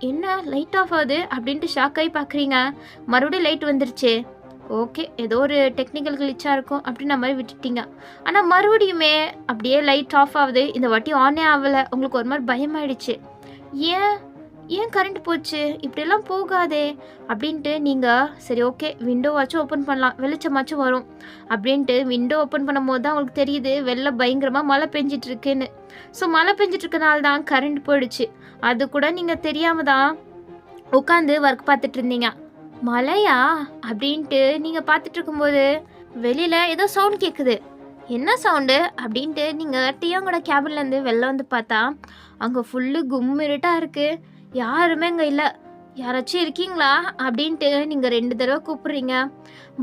என்ன லைட் ஆஃப் ஆகுது அப்படின்ட்டு ஷாக் ஆகி பார்க்குறீங்க. மறுபடியும் லைட் வந்துருச்சு. ஓகே. ஏதோ ஒரு டெக்னிக்கல் கிளிச்சா இருக்கும் அப்படின்ன மாரி விட்டுட்டீங்க. ஆனா மறுபடியுமே அப்படியே லைட் ஆஃப் ஆவுது. இந்த வாட்டி ஆனே ஆவல. உங்களுக்கு ஒரு மாரி பயமாயிடுச்சு. ஏன்? ஏன் கரண்ட் போச்சு? இப்படியெல்லாம் போகாதே! அப்படின்ட்டு நீங்க சரி ஓகே விண்டோவாச்சும் ஓப்பன் பண்ணலாம். வெளிச்சமாச்சும் வரும். அப்படின்ட்டு விண்டோ ஓப்பன் பண்ணும்போது தான் உங்களுக்கு தெரியுது வெளில பயங்கரமா மழை பெஞ்சுட்டு இருக்குன்னு. ஸோ மழை பெஞ்சுட்டு இருக்கனால தான் கரண்ட் போயிடுச்சு. அது கூட நீங்க தெரியாம தான் உட்காந்து ஒர்க் பார்த்துட்டு இருந்தீங்க. மழையா? அப்படின்ட்டு நீங்க பார்த்துட்டு இருக்கும்போது, வெளியில ஏதோ சவுண்ட் கேட்குது. என்ன சவுண்டு? அப்படின்ட்டு நீங்க டியோங்கோட கேபின்லேருந்து வெளில வந்து பார்த்தா, அங்கே ஃபுல்லு கும்மிருட்டா இருக்கு. யாருமே அங்கே இல்லை. யாராச்சும் இருக்கீங்களா? அப்படின்ட்டு நீங்கள் 2 தடவை கூப்பிடுறீங்க.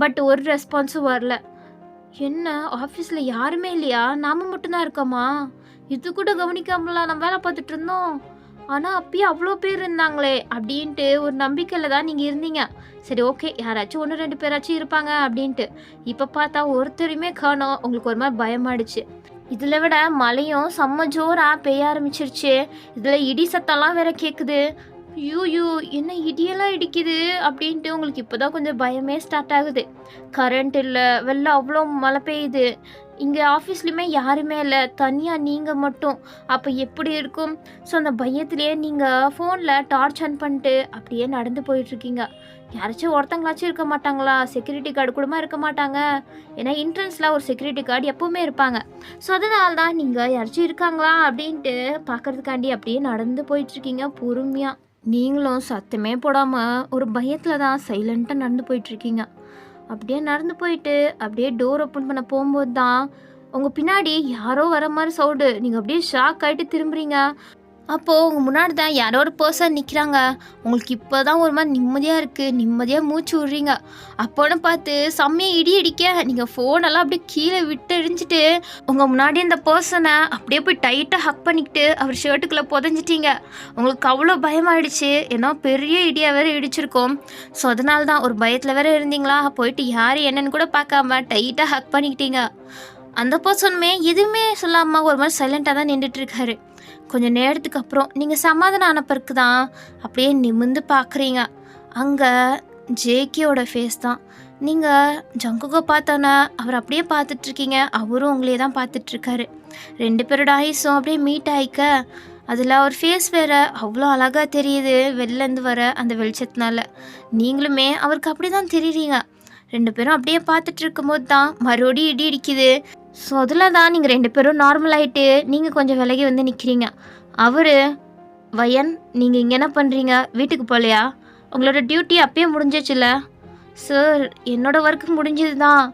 பட் ஒரு ரெஸ்பான்ஸும் வரல. என்ன ஆஃபீஸில் யாருமே இல்லையா? நாம மட்டும்தான் இருக்கோமா? இது கூட கவனிக்காமலாம் நம்ம வேலை பார்த்துட்டு இருந்தோம். ஆனால் அப்பயே அவ்வளோ பேர் இருந்தாங்களே அப்படின்ட்டு ஒரு நம்பிக்கையில் தான் நீங்கள் இருந்தீங்க. சரி ஓகே யாராச்சும் 1 2 பேராச்சும் இருப்பாங்க அப்படின்ட்டு. இப்போ பார்த்தா ஒருத்தரையுமே காணோம். உங்களுக்கு ஒரு மாதிரி பயமாயிடுச்சு. இதில் விட மழையும் செம்ம ஜோராக பெய்ய ஆரம்பிச்சிருச்சு. இதில் இடி சத்தம்லாம் வேற கேட்குது. ஐயோ என்ன இடியெல்லாம் இடிக்குது அப்படின்ட்டு உங்களுக்கு இப்போ தான் கொஞ்சம் பயமே ஸ்டார்ட் ஆகுது. கரண்ட் இல்லை, வெளில அவ்வளோ மழை பெய்யுது. இங்கே ஆஃபீஸ்லையுமே யாருமே இல்லை, தனியாக நீங்கள் மட்டும். அப்போ எப்படி இருக்கும்? ஸோ அந்த பயத்திலேயே நீங்கள் ஃபோனில் டார்ச் ஆன் பண்ணிட்டு அப்படியே நடந்து போயிட்டுருக்கீங்க. யாராச்சும் ஒருத்தங்களாச்சும் இருக்க மாட்டாங்களா? செக்யூரிட்டி கார்டு கூடமா இருக்க மாட்டாங்க. ஏன்னா என்ட்ரன்ஸில் ஒரு செக்யூரிட்டி கார்டு எப்போவுமே இருப்பாங்க. ஸோ அதனால தான் நீங்கள் யாராச்சும் இருக்காங்களா அப்படின்ட்டு பார்க்கறதுக்காண்டி அப்படியே நடந்து போயிட்டுருக்கீங்க பொறுமையாக. நீங்களும் சத்தமே போடாமல் ஒரு பயத்தில் தான் சைலண்ட்டாக நடந்து போயிட்டுருக்கீங்க. அப்படியே நடந்து போயிட்டு அப்படியே டோர் ஓப்பன் பண்ண போகும்போது தான் உங்கள் பின்னாடி யாரோ வர மாதிரி சவுண்டு. நீங்கள் அப்படியே ஷாக் ஆகிட்டு திரும்புறீங்க. அப்போது உங்கள் முன்னாடி தான் யாரோ ஒரு பர்சன் நிற்கிறாங்க. உங்களுக்கு இப்போ தான் ஒரு மாதிரி நிம்மதியாக இருக்குது. நிம்மதியாக மூச்சு விட்றீங்க. அப்போன்னு பார்த்து செம்மையாக இடி அடிக்க நீங்கள் ஃபோனெல்லாம் அப்படியே கீழே விட்டு எரிஞ்சிட்டு உங்கள் முன்னாடி இந்த பர்சனை அப்படியே போய் டைட்டாக ஹக் பண்ணிக்கிட்டு அவர் ஷர்ட்டுக்குள்ளே புதஞ்சிட்டீங்க. உங்களுக்கு அவ்வளோ பயமாயிடுச்சு. ஏன்னா பெரிய இடியாக வேறு இடிச்சிருக்கோம். ஸோ அதனால தான் ஒரு பயத்தில் வேறு இருந்தீங்களா, போயிட்டு யார் என்னன்னு கூட பார்க்காம டைட்டாக ஹக் பண்ணிக்கிட்டீங்க. அந்த பர்சனுமே எதுவுமே சொல்லாமல் ஒரு மாதிரி சைலண்ட்டாக தான் நின்றுட்டுருக்காரு. கொஞ்சம் நேரத்துக்கு அப்புறம் நீங்கள் சமாதானம் ஆன பிறகு தான் அப்படியே நிமிர்ந்து பார்க்குறீங்க. அங்கே ஜேகேயோட ஃபேஸ் தான். நீங்கள் ஜங்குகோ பார்த்தோன்னே அவர் அப்படியே பார்த்துட்ருக்கீங்க. அவரும் உங்களையே தான் பார்த்துட்ருக்காரு. 2 பேரோட ஐஸும் அப்படியே மீட் ஆகிக்க அதில் அவர் ஃபேஸ் வேறு அவ்வளோ அழகாக தெரியுது. வெளிலேருந்து வர அந்த வெளிச்சத்தினால நீங்களுமே அவருக்கு அப்படி தான் தெரியுறீங்க. 2 பேரும் அப்படியே பார்த்துட்டு இருக்கும்போது தான் மறுபடியும் இடி இடிக்குது. ஸோ அதில் தான் நீங்கள் 2 பேரும் நார்மல் ஆகிட்டு நீங்கள் கொஞ்சம் விலகி வந்து நிற்கிறீங்க. அவர் வயன் நீங்கள் இங்கே என்ன பண்ணுறீங்க? வீட்டுக்கு போகலையா? உங்களோட டியூட்டி அப்பயே முடிஞ்சிச்சுல்ல? சார் என்னோடய ஒர்க்கு முடிஞ்சது தான்.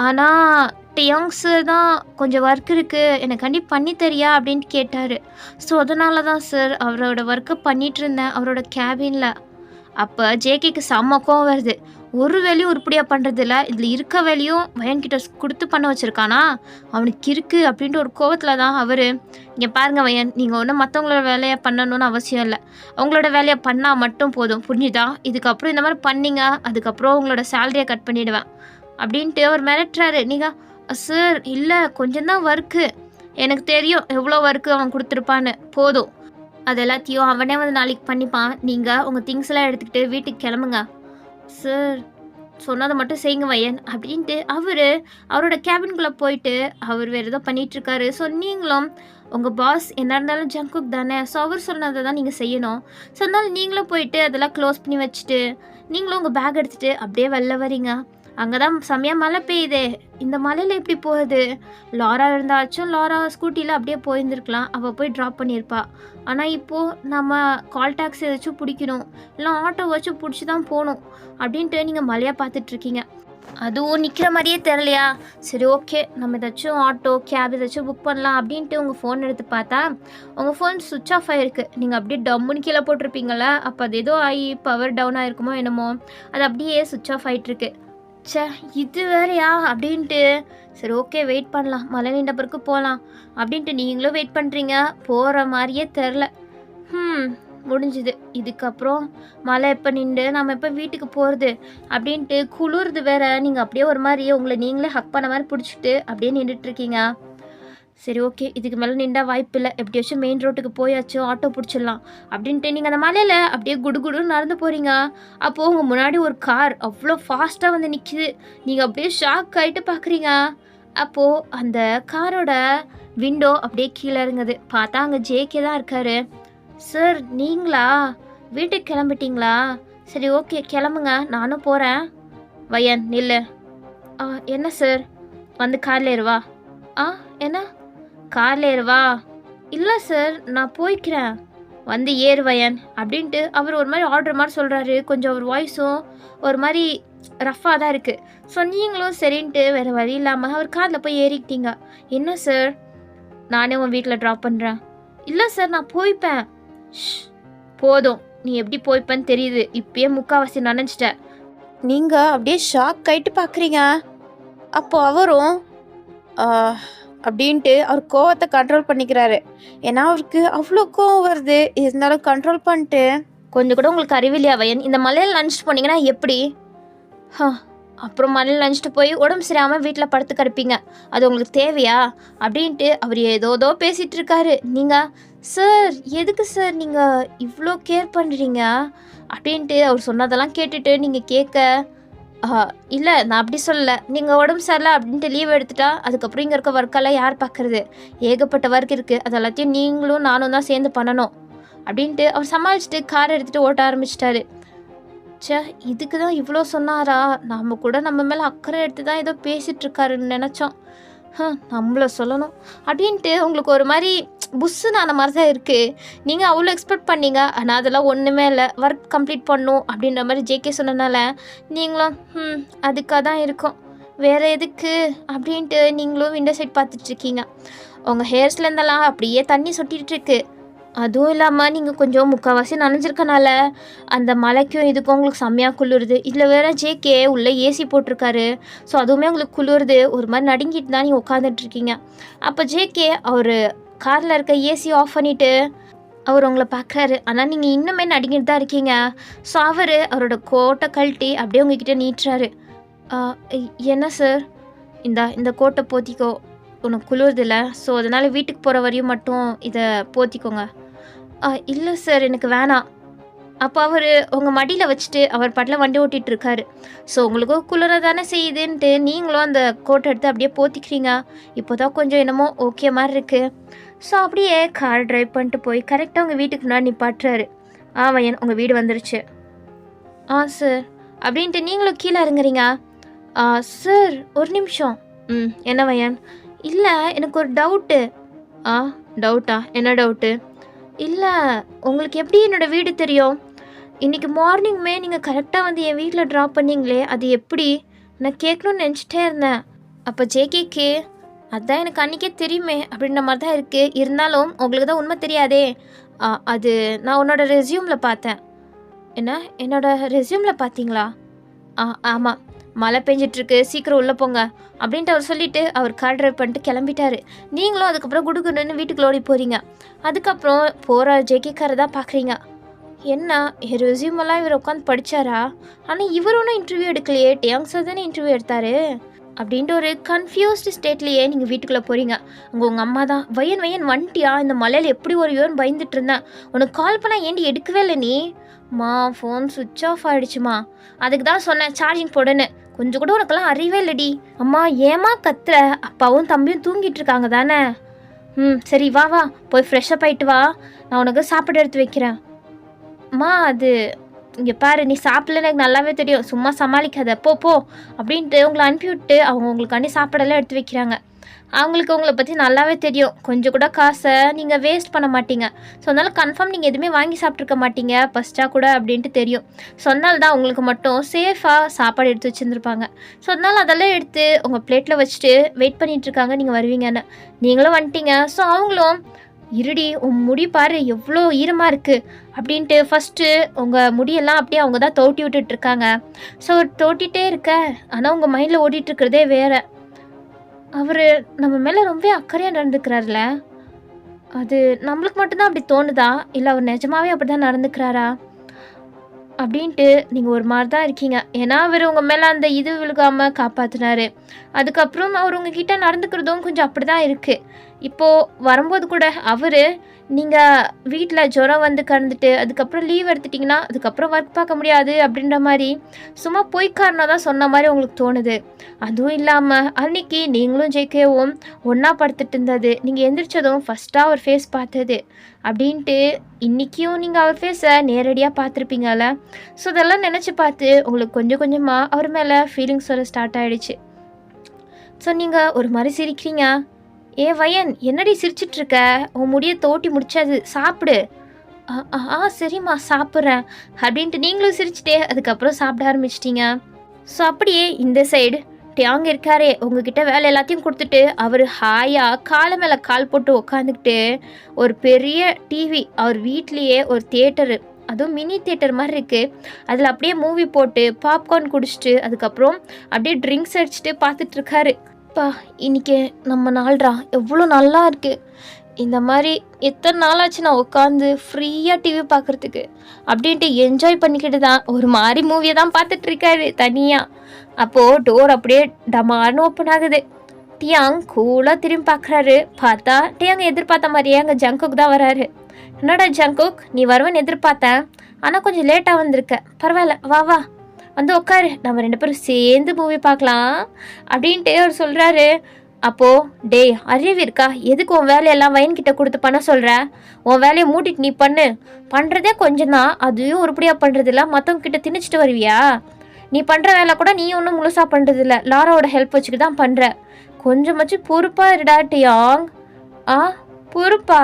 ஆனால் டியோங் சார் தான் கொஞ்சம் ஒர்க் இருக்குது, எனக்கு கண்டிப்பாக பண்ணி தரியா அப்படின்ட்டு கேட்டார். ஸோ அதனால தான் சார் அவரோட ஒர்க்கை பண்ணிகிட்டு இருந்தேன் அவரோட கேபினில். அப்போ ஜேகேக்கு செம்ம கோவம் வருது. ஒரு வேலையும் உருப்படியாக பண்ணுறதில்ல, இதில் இருக்க வேலையும் வயன்கிட்ட கொடுத்து பண்ண வச்சுருக்கானா, அவனுக்கு இருக்குது அப்படின்ட்டு ஒரு கோவத்தில் தான் அவர் இங்கே பாருங்கள் வயன், நீங்கள் ஒன்றும் மற்றவங்களோட வேலையை பண்ணணும்னு அவசியம் இல்லை. அவங்களோட வேலையை பண்ணால் மட்டும் போதும், புரிஞ்சுதா? இதுக்கப்புறம் இந்த மாதிரி பண்ணிங்க அதுக்கப்புறம் உங்களோட சேலரியை கட் பண்ணிவிடுவேன் அப்படின்ட்டு அவர் மிரட்டுறாரு. நீங்கள் சார் இல்லை கொஞ்சம் தான் ஒர்க்கு, எனக்கு தெரியும் எவ்வளோ ஒர்க்கு அவன் கொடுத்துருப்பான்னு, போதும் அது எல்லாத்தையும் அவனே வந்து நாளைக்கு பண்ணிப்பான். நீங்கள் உங்கள் திங்ஸ் எல்லாம் எடுத்துக்கிட்டு வீட்டுக்கு கிளம்புங்க. சார் சொன்னதை மட்டும் செய்யுங்க வயன் அப்படின்ட்டு அவரோட கேபின்குள்ளே போயிட்டு அவர் வேறு ஏதோ பண்ணிகிட்ருக்காரு. ஸோ நீங்களும் உங்கள் பாஸ் என்ன இருந்தாலும் ஜங்குக் தானே, ஸோ அவர் சொன்னதை தான் நீங்கள் செய்யணும். ஸோ அதனால நீங்களும் போயிட்டு அதெல்லாம் க்ளோஸ் பண்ணி வச்சுட்டு நீங்களும் உங்கள் பேக் எடுத்துகிட்டு அப்படியே வெளில வரீங்க. அங்கே தான் செம்மையாக மழை பெய்யுதே, இந்த மழையில் எப்படி போகுது? லாரா இருந்தாச்சும் லாரா ஸ்கூட்டியில் அப்படியே போயிருந்துருக்கலாம், அவள் போய் ட்ராப் பண்ணியிருப்பா. ஆனால் இப்போது நம்ம கால் டாக்ஸி ஏதாச்சும் பிடிக்கணும், இல்லை ஆட்டோ வச்சும் பிடிச்சி தான் போகணும் அப்படின்ட்டு நீங்கள் மழையாக பார்த்துட்ருக்கீங்க. அதுவும் நிற்கிற மாதிரியே தெரிலையா? சரி ஓகே நம்ம ஏதாச்சும் ஆட்டோ கேப் ஏதாச்சும் புக் பண்ணலாம் அப்படின்ட்டு உங்கள் ஃபோன் எடுத்து பார்த்தா உங்கள் ஃபோன் சுவிட்ச் ஆஃப் ஆகிருக்கு. நீங்கள் அப்படியே டம்முன்னு கீழே போட்டிருப்பீங்களா, அப்போ அது ஏதோ ஆகி பவர் டவுன் ஆகிருக்குமோ என்னமோ, அது அப்படியே சுவிட்ச் ஆஃப் ஆகிட்டுருக்கு. சே இது வேறையா அப்படின்ட்டு சரி ஓகே வெயிட் பண்ணலாம், மழை நின்ற பிறகு போகலாம் அப்படின்ட்டு நீங்களும் வெயிட் பண்ணுறீங்க. போகிற மாதிரியே தெரில. முடிஞ்சுது. இதுக்கப்புறம் மழை எப்போ நின்று நம்ம எப்போ வீட்டுக்கு போகிறது அப்படின்ட்டு குளிர்து வேற. நீங்கள் அப்படியே ஒரு மாதிரி உங்களை நீங்களே ஹக் பண்ண மாதிரி பிடிச்சிட்டு அப்படியே நின்றுட்டுருக்கீங்க. சரி ஓகே, இதுக்கு மேலே நின்றா வாய்ப்பில்லை, எப்படியாச்சும் மெயின் ரோட்டுக்கு போயாச்சும் ஆட்டோ பிடிச்சிடலாம் அப்படின்ட்டு நீங்கள் அந்த மலையில் அப்படியே குடுகுடுன்னு நடந்து போகிறீங்க. அப்போது உங்கள் முன்னாடி ஒரு கார் அவ்வளோ ஃபாஸ்ட்டாக வந்து நிற்கிது. நீங்கள் அப்படியே ஷாக் ஆகிட்டு பார்க்குறீங்க. அப்போது அந்த காரோட விண்டோ அப்படியே கீழே இறங்குது. பார்த்தா அங்கே ஜேகே தான் இருக்காரு. சார் நீங்களா? வீட்டுக்கு கிளம்பிட்டீங்களா? சரி ஓகே கிளம்புங்க, நானும் போகிறேன். வயன் நில்லு. என்ன சார்? வந்து காரில் ஏறுவா. என்ன காரில் ஏறுவா? இல்லை சார் நான் போய்க்கிறேன். வந்து ஏறுவயன் அப்படின்ட்டு அவர் ஒரு மாதிரி ஆர்டர் மாதிரி சொல்கிறாரு. கொஞ்சம் அவர் வாய்ஸும் ஒரு மாதிரி ரஃப்பாக தான் இருக்குது. ஸோ நீங்களும் சரின்ட்டு வேறு வழி இல்லாமல் அவர் காரில் போய் ஏறிக்கிட்டீங்க. என்ன சார்? நானே உன் வீட்டில் ட்ராப் பண்ணுறேன். இல்லை சார் நான் போய்ப்பேன். போதும், நீ எப்படி போய்ப்பேன்னு தெரியுது, இப்பயே முக்கால்வாசி நினச்சிட்ட. நீங்கள் அப்படியே ஷாக் ஆகிட்டு பார்க்குறீங்க. அப்போ அவரும் அப்படின்ட்டு அவர் கோவத்தை கண்ட்ரோல் பண்ணிக்கிறாரு. ஏன்னா அவருக்கு அவ்வளோ கோவம் வருது. இருந்தாலும் கண்ட்ரோல் பண்ணிட்டு, கொஞ்சம் கூட உங்களுக்கு அறிவில்லையா வயன்? இந்த மலையில் நினச்சிட்டு போனீங்கன்னா எப்படி? அப்புறம் மலையில் நினச்சிட்டு போய் உடம்பு சரியாமல் வீட்டில் படுத்து கிடப்பீங்க. அது உங்களுக்கு தேவையா? அப்படின்ட்டு அவர் ஏதோதோ பேசிகிட்டு இருக்காரு. நீங்கள் சார் எதுக்கு சார் நீங்கள் இவ்வளோ கேர் பண்ணுறீங்க அப்படின்ட்டு அவர் சொன்னதெல்லாம் கேட்டுட்டு நீங்கள் கேட்க, இல்லை நான் அப்படி சொல்லலை, நீங்கள் உடம்பு சரியில்லை அப்படின்ட்டு லீவ் எடுத்துட்டா அதுக்கப்புறம் இங்கே இருக்க ஒர்க்கெல்லாம் யார் பார்க்குறது? ஏகப்பட்ட ஒர்க் இருக்குது, அது எல்லாத்தையும் நீங்களும் நானும் தான் சேர்ந்து பண்ணணும் அப்படின்ட்டு அவர் சமாளிச்சுட்டு காரை எடுத்துகிட்டு ஓட்ட ஆரம்பிச்சிட்டாரு. இதுக்கு தான் இவ்வளோ சொன்னாரா? நம்ம கூட நம்ம மேலே அக்கறை எடுத்து தான் ஏதோ பேசிகிட்ருக்காருன்னு நினச்சோம். நம்மள சொல்லணும் அப்படின்ட்டு உங்களுக்கு ஒரு மாதிரி புஷ்ஷுன்னு ஆன மாதிரி தான் இருக்குது. நீங்கள் அவ்வளோ எக்ஸ்பெக்ட் பண்ணீங்க, ஆனால் அதெல்லாம் ஒன்றுமே இல்லை. ஒர்க் கம்ப்ளீட் பண்ணும் அப்படின்ற மாதிரி ஜேகே சொன்னனால நீங்களும் அதுக்காக தான் இருக்கும், வேறு எதுக்கு அப்படின்ட்டு நீங்களும் விண்டோ சைட் பார்த்துட்ருக்கீங்க. உங்கள் ஹேர்ஸ்லேருந்தெல்லாம் அப்படியே தண்ணி சொட்டிகிட்ருக்கு. அதுவும் இல்லாமல் நீங்கள் கொஞ்சம் முக்கால்வாசி நனைஞ்சிருக்கனால அந்த மலைக்கும் இதுக்கும் உங்களுக்கு செம்மையாக குளிருது. இதில் வேறு ஜேகே உள்ளே ஏசி போட்டிருக்காரு. ஸோ அதுவுமே உங்களுக்கு குளிருது. ஒரு மாதிரி நடுங்கிட்டு தான் நீங்கள் உட்காந்துட்ருக்கீங்க. அப்போ ஜேகே அவர் காரில் இருக்க ஏசி ஆஃப் பண்ணிவிட்டு அவர் உங்களை பார்க்குறாரு. ஆனால் நீங்கள் இன்னுமே நடுங்கிட்டு தான் இருக்கீங்க. ஸோ அவரோட கோட்டை கழட்டி அப்படியே உங்ககிட்ட நீட்டுறாரு. என்ன சார்? இந்த கோட்டை போத்திக்கோ, உனக்கு குளிர்தில்ல, ஸோ அதனால் வீட்டுக்கு போகிற வரையும் மட்டும் இதை போத்திக்கோங்க. இல்லை சார் எனக்கு வேணாம். அப்போ அவர் உங்கள் மடியில் வச்சுட்டு அவர் பாட்டில் வண்டி ஓட்டிகிட்டு இருக்காரு. ஸோ உங்களுக்கும் குளிர தானே செய்யுதுன்ட்டு நீங்களும் அந்த கோட்டை எடுத்து அப்படியே போத்திக்கிறீங்க. இப்போ தான் கொஞ்சம் என்னமோ ஓகே மாதிரி இருக்குது. ஸோ அப்படியே கார் ட்ரைவ் பண்ணிட்டு போய் கரெக்டாக உங்கள் வீட்டுக்கு முன்னாடி நிப்பாட்டுறாரு. வயன் உங்கள் வீடு வந்துருச்சு. சார் அப்படின்ட்டு நீங்களும் கீழே இறங்குறீங்க. சார் ஒரு நிமிஷம். என்ன வயன்? இல்லை எனக்கு ஒரு டவுட்டு. டவுட்டா? என்ன டவுட்டு? இல்லை உங்களுக்கு எப்படி என்னோடய வீடு தெரியும்? இன்றைக்கி மார்னிங்குமே நீங்கள் கரெக்டாக வந்து என் வீட்டில் ட்ராப் பண்ணிங்களே, அது எப்படி? நான் கேட்கணுன்னு நினச்சிட்டே இருந்தேன். அப்போ ஜேகேக்கு அதான் எனக்கு அன்றைக்கே தெரியுமே அப்படின்ற மாதிரி தான் இருக்குது. இருந்தாலும் உங்களுக்கு தான் உண்மை தெரியாதே. அது நான் உன்னோட ரெஸ்யூமில் பார்த்தேன். என்ன என்னோட ரெஸ்யூமில் பார்த்தீங்களா? ஆமாம். மழை பெஞ்சிட்ருக்கு, சீக்கிரம் உள்ளே போங்க அப்படின்ட்டு அவர் சொல்லிவிட்டு அவர் கார் ட்ரைவ் பண்ணிட்டு கிளம்பிட்டார். நீங்களும் அதுக்கப்புறம் குடுகுடுன்னு வீட்டுக்குள்ள ஓடி போகிறீங்க. அதுக்கப்புறம் போகிற ஜேகேக்காரை தான் பார்க்குறீங்க. என்ன ரெஸ்யூமெல்லாம் இவர் உட்காந்து படித்தாரா? ஆனால் இவர் ஒன்றும் இன்டர்வியூ எடுக்கலையே, டேங்க் சார் தானே இன்டர்வியூ எடுத்தார் அப்படின்ட்டு ஒரு கன்ஃபியூஸ்டு ஸ்டேட்லேயே நீங்கள் வீட்டுக்குள்ளே போகிறீங்க. உங்கள் அம்மா தான் வயன் வந்துட்டியா? இந்த மலையில் எப்படி ஒரு யோன்னு பயந்துட்டு இருந்தேன், உனக்கு கால் பண்ணால் ஏண்டி எடுக்கவே இல்லை நீ? ஃபோன் சுவிட்ச் ஆஃப் ஆகிடுச்சுமா, அதுக்கு தான் சொன்னேன் சார்ஜிங் போடுன்னு. கொஞ்சம் கூட உனக்கெல்லாம் அறிவே இல்லடி. அம்மா ஏமா கத்துற? அப்பாவும் தம்பியும் தூங்கிட்டு இருக்காங்க தானே? சரி வா போய் ஃப்ரெஷ்ஷப் ஆகிட்டு வா, நான் உனக்கு சாப்பாடு எடுத்து வைக்கிறேன். அது இங்கே பாரு, நீ சாப்பிடலன்னு எனக்கு நல்லாவே தெரியும், சும்மா சமாளிக்காத, போ அப்படின்ட்டு உங்களை அனுப்பிவிட்டு அவங்க உங்களுக்காண்டி சாப்பாடெல்லாம் எடுத்து வைக்கிறாங்க. அவங்களுக்கு உங்களை பற்றி நல்லாவே தெரியும், கொஞ்சம் கூட காசை நீங்கள் வேஸ்ட் பண்ண மாட்டீங்க. ஸோ அதனால் கன்ஃபார்ம் நீங்கள் எதுவுமே வாங்கி சாப்பிட்ருக்க மாட்டீங்க ஃபஸ்ட்டாக கூட அப்படின்ட்டு தெரியும். ஸோ அதனால தான் உங்களுக்கு மட்டும் சேஃபாக சாப்பாடு எடுத்து வச்சுருந்துருப்பாங்க. ஸோ அதனால் அதெல்லாம் எடுத்து உங்கள் பிளேட்டில் வச்சுட்டு வெயிட் பண்ணிகிட்ருக்காங்க நீங்கள் வருவீங்கன்னு. நீங்களும் வந்துட்டீங்க. ஸோ அவங்களும் இருடி உன் முடி பாரு எவ்வளோ ஈரமாக இருக்குது அப்படின்ட்டு ஃபஸ்ட்டு உங்கள் முடியெல்லாம் அப்படியே அவங்க தான் தோட்டி விட்டுட்ருக்காங்க. ஸோ தோட்டிகிட்டே இருக்க, ஆனால் உங்கள் மைண்டில் ஓடிட்டுருக்கிறதே வேறு. அவர் நம்ம மேலே ரொம்ப அக்கறையாக நடந்துக்கிறார்ல, அது நம்மளுக்கு மட்டும்தான் அப்படி தோணுதா, இல்லை அவர் நிஜமாவே அப்படி தான் நடந்துக்கிறாரா? அப்படின்ட்டு நீங்கள் ஒரு மாதிரி தான் இருக்கீங்க. ஏன்னா அவர் உங்கள் மேலே அந்த இது விழுகாமல் காப்பாற்றினாரு. அதுக்கப்புறம் அவர் உங்ககிட்ட நடந்துக்கிறதும் கொஞ்சம் அப்படி தான் இருக்குது. இப்போது வரும்போது கூட அவர் நீங்கள் வீட்டில் ஜுரம் வந்து கறந்துட்டு அதுக்கப்புறம் லீவ் எடுத்துட்டிங்கன்னா அதுக்கப்புறம் ஒர்க் பார்க்க முடியாது அப்படின்ற மாதிரி சும்மா பொய்க்காரனா தான் சொன்ன மாதிரி உங்களுக்கு தோணுது. அதுவும் இல்லாமல் அன்னைக்கு நீங்களும் ஜேகேவும் ஒன்றா படுத்துட்டு இருந்தது, நீங்கள் எந்திரிச்சதும் ஃபஸ்ட்டாக அவர் ஃபேஸ் பார்த்தது அப்படின்ட்டு இன்றைக்கும் நீங்கள் அவர் ஃபேஸை நேரடியாக பார்த்துருப்பீங்கல்ல. ஸோ இதெல்லாம் நினச்சி பார்த்து உங்களுக்கு கொஞ்சம் கொஞ்சமாக அவர் மேலே ஃபீலிங்ஸ் வர ஸ்டார்ட் ஆகிடுச்சு. ஸோ நீங்கள் ஒரு மாதிரி சிரிக்கிறீங்க. வயன் என்னடி சிரிச்சிட்ருக்க? உன் முடியை தோட்டி முடிச்சாது, சாப்பிடு. சரிம்மா சாப்பிட்றேன் அப்படின்ட்டு நீங்களும் சிரிச்சிட்டே அதுக்கப்புறம் சாப்பிட ஆரம்பிச்சிட்டிங்க. ஸோ அப்படியே இந்த சைடு டியாங் இருக்காரே, உங்ககிட்ட வேலை எல்லாத்தையும் கொடுத்துட்டு அவர் ஹாயாக காலை மேலே கால் போட்டு உக்காந்துக்கிட்டு ஒரு பெரிய டிவி, அவர் வீட்லேயே ஒரு தியேட்டரு, அதுவும் மினி தியேட்டர் மாதிரி இருக்குது, அதில் அப்படியே மூவி போட்டு பாப்கார்ன் குடிச்சிட்டு அதுக்கப்புறம் அப்படியே ட்ரிங்க்ஸ் அடிச்சுட்டு பார்த்துட்ருக்காரு. இன்னைக்கு நம்ம நாள்ரா எவ்வளோ நல்லா இருக்குது. இந்த மாதிரி எத்தனை நாளாச்சு நான் உட்காந்து ஃப்ரீயாக டிவி பார்க்குறதுக்கு அப்படின்ட்டு என்ஜாய் பண்ணிக்கிட்டு தான் ஒரு மாதிரி மூவியை தான் பார்த்துட்ருக்காரு தனியாக. அப்போது டோர் அப்படியே டமார்னு ஓப்பன் ஆகுது. டியாங் கூலாக திரும்பி பார்க்குறாரு. பார்த்தா டியாங் எதிர்பார்த்த மாதிரியே அங்கே ஜங்குக் தான் வராரு. என்னடா ஜங்குக், நீ வருவேன்னு எதிர்பார்த்தேன், ஆனால் கொஞ்சம் லேட்டாக வந்திருக்க, பரவாயில்ல வா வா வந்து உட்காரு, நம்ம 2 பேரும் சேர்ந்து மூவி பார்க்கலாம் அப்படின்ட்டு அவர் சொல்கிறாரு. அப்போது டேய் அறிவு இருக்கா, எதுக்கு உன் வேலையெல்லாம் வயன்கிட்ட கொடுத்து பண்ண சொல்கிற? உன் வேலையை மூட்டிட்டு நீ பண்ணுறதே கொஞ்சம் தான், அதையும் உருப்படியாக பண்ணுறதில்ல, மற்றவங்க கிட்ட திணிச்சிட்டு வருவியா? நீ பண்ணுற வேலை கூட நீ ஒன்றும் முழுசாக பண்ணுறதில்ல, லாராவோட ஹெல்ப் வச்சுக்கிட்டு தான் பண்ணுற. கொஞ்சமாச்சு பொறுப்பாக இருடா டியாங். பொறுப்பா?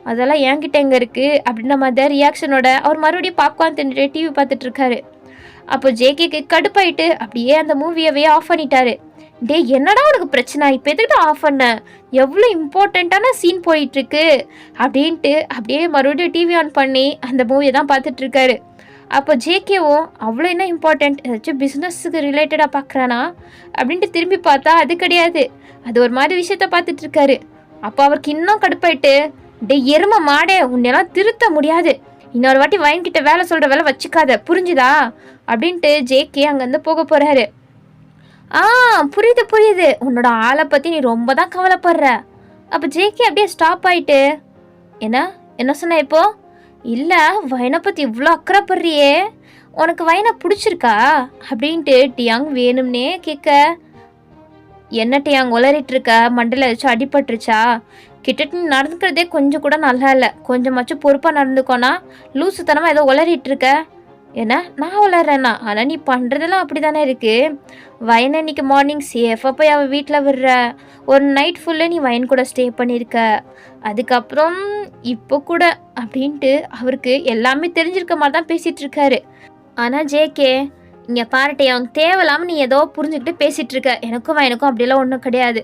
அதெல்லாம் என்கிட்ட எங்கே இருக்குது அப்படின்ற மாதிரி ரியாக்ஷனோட அவர் மறுபடியும் பாப்கார்ன் தின்னுட்டு டிவி பார்த்துட்ருக்காரு. அப்போ ஜேகேக்கு கடுப்பாயிட்டு அப்படியே அந்த மூவியவே ஆஃப் பண்ணிட்டாரு. டே என்னடா உனக்கு பிரச்சனை, இப்போ எதுக்கிட்ட ஆஃப் பண்ண, எவ்வளோ இம்பார்ட்டண்ட்டான சீன் போயிட்டுருக்கு அப்படின்ட்டு அப்படியே மறுபடியும் டிவி ஆன் பண்ணி அந்த மூவியை தான் பார்த்துட்ருக்காரு. அப்போ ஜேகேவும் அவ்வளோ என்ன இம்பார்ட்டண்ட், ஏதாச்சும் பிஸ்னஸுக்கு ரிலேட்டடாக பார்க்குறானா அப்படின்ட்டு திரும்பி பார்த்தா அது கிடையாது, அது ஒரு மாதிரி விஷயத்த பார்த்துட்ருக்காரு. அப்போ அவருக்கு இன்னும் கடுப்பாயிட்டு, டே எருமை மாடே, உன்னெல்லாம் திருத்த முடியாது, இன்னொரு வாட்டி வயன்கிட்ட வேலை சொல்கிற வேலை வச்சுக்காத, புரிஞ்சுதா அப்படின்ட்டு ஜேகே அங்கேருந்து போக போகிறாரு. புரியுது, உன்னோட ஆளை பற்றி நீ ரொம்ப தான் கவலைப்படுற. அப்போ ஜேகே அப்படியே ஸ்டாப் ஆகிட்டு, என்ன சொன்ன இப்போ? இல்லை வயனை பற்றி இவ்வளோ அக்கறைப்படுறியே, உனக்கு வயனை பிடிச்சிருக்கா அப்படின்ட்டு டியாங் வேணும்னே கேட்க. என்ன டியாங் உளறிட்டு இருக்க, மண்டையில் ஏதாச்சும் அடிபட்டுருச்சா? கிட்டட்டு நடந்துக்கிறதே கொஞ்சம் கூட நல்லா இல்லை, கொஞ்சமாச்சும் பொறுப்பாக நடந்துக்கோனா, லூசுத்தனமாக ஏதோ உளறிட்டு இருக்க. ஏன்னா நான் உளறேன்னா, ஆனால் நீ பண்ணுறதெல்லாம் அப்படி தானே இருக்குது. வயனை இன்னைக்கு மார்னிங் சேஃபாக போய் அவள் வீட்டில் விடுற, ஒரு நைட் ஃபுல்லு நீ வயன் கூட ஸ்டே பண்ணியிருக்க, அதுக்கப்புறம் இப்போ கூட அப்படின்ட்டு அவருக்கு எல்லாமே தெரிஞ்சிருக்க மாதிரி தான் பேசிகிட்டு இருக்காரு. ஆனால் ஜேகே இங்கே பாருட்டே, அவங்க தேவையில்லாமல் நீ ஏதோ புரிஞ்சுக்கிட்டு பேசிகிட்டு இருக்க, எனக்கும் வயனுக்கும் அப்படியெல்லாம் ஒன்றும் கிடையாது.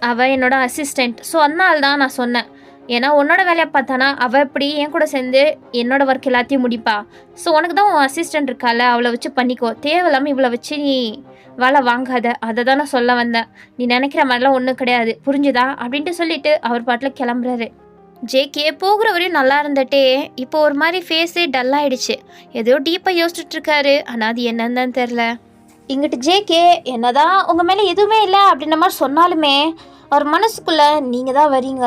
அவள் என்னோட அசிஸ்டண்ட், ஸோ அதனால தான் நான் சொன்னேன். ஏன்னா உன்னோட வேலையை பார்த்தானா அவள் எப்படி என் கூட சேர்ந்து என்னோட ஒர்க் எல்லாத்தையும் முடிப்பா. ஸோ உனக்கு தான் உன் அசிஸ்டண்ட் இருக்கால, அவளை வச்சு பண்ணிக்கோ, தேவையில்லாமல் இவ்வளோ வச்சு நீ வேலை வாங்காத, அதை தான் நான் சொல்ல வந்தேன். நீ நினைக்கிற மாதிரிலாம் ஒன்றும் கிடையாது, புரிஞ்சுதா அப்படின்ட்டு சொல்லிட்டு அவர் பாட்டில் கிளம்புறாரு. ஜேகே போகிற வரையும் நல்லா இருந்துட்டே இப்போ ஒரு மாதிரி ஃபேஸே டல்லாகிடுச்சு, ஏதோ டீப்பாக யோசிச்சுட்டு இருக்காரு. ஆனால் அது என்னன்னு தான் தெரில. இங்கிட்டு ஜேகே என்னதான் உங்கள் மேலே எதுவுமே இல்லை அப்படின்ற மாதிரி சொன்னாலுமே அவர் மனசுக்குள்ளே நீங்கள் தான் வரீங்க.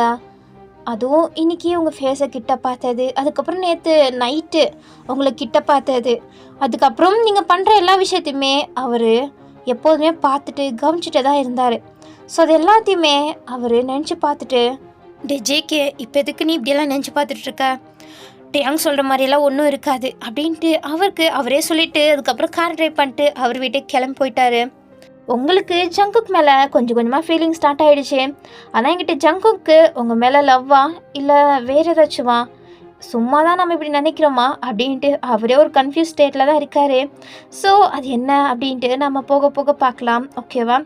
அதுவும் இன்றைக்கி உங்கள் ஃபேஸை கிட்ட பார்த்தது, அதுக்கப்புறம் நேற்று நைட்டு உங்களை கிட்ட பார்த்தது, அதுக்கப்புறம் நீங்கள் பண்ணுற எல்லா விஷயத்தையுமே அவர் எப்போதுமே பார்த்துட்டு கவனிச்சுட்டு தான் இருந்தார். ஸோ அது எல்லாத்தையுமே அவர் நினச்சி பார்த்துட்டு, டே ஜேகே இப்போ எதுக்கு நீ இப்படியெல்லாம் நினச்சி பார்த்துட்ருக்க, டியாங் சொல்கிற மாதிரியெல்லாம் ஒன்றும் இருக்காது அப்படின்ட்டு அவருக்கு அவரே சொல்லிவிட்டு அதுக்கப்புறம் கார் ட்ரைவ் பண்ணிட்டு அவர் வீட்டுக்கு கிளம்பி போயிட்டாரு. உங்களுக்கு ஜங்குக் மேலே கொஞ்சம் கொஞ்சமாக ஃபீலிங் ஸ்டார்ட் ஆகிடுச்சு. ஆனால் என்கிட்ட ஜங்குக்கு உங்கள் மேலே லவ்வா இல்லை வேறு ஏதாச்சுமா, சும்மா தான் நம்ம இப்படி நினைக்கிறோமா அப்படின்ட்டு அவரே ஒரு கன்ஃபியூஸ் ஸ்டேட்டில் தான் இருக்கார். ஸோ அது என்ன அப்படின்ட்டு நம்ம போக போக பார்க்கலாம், ஓகேவா?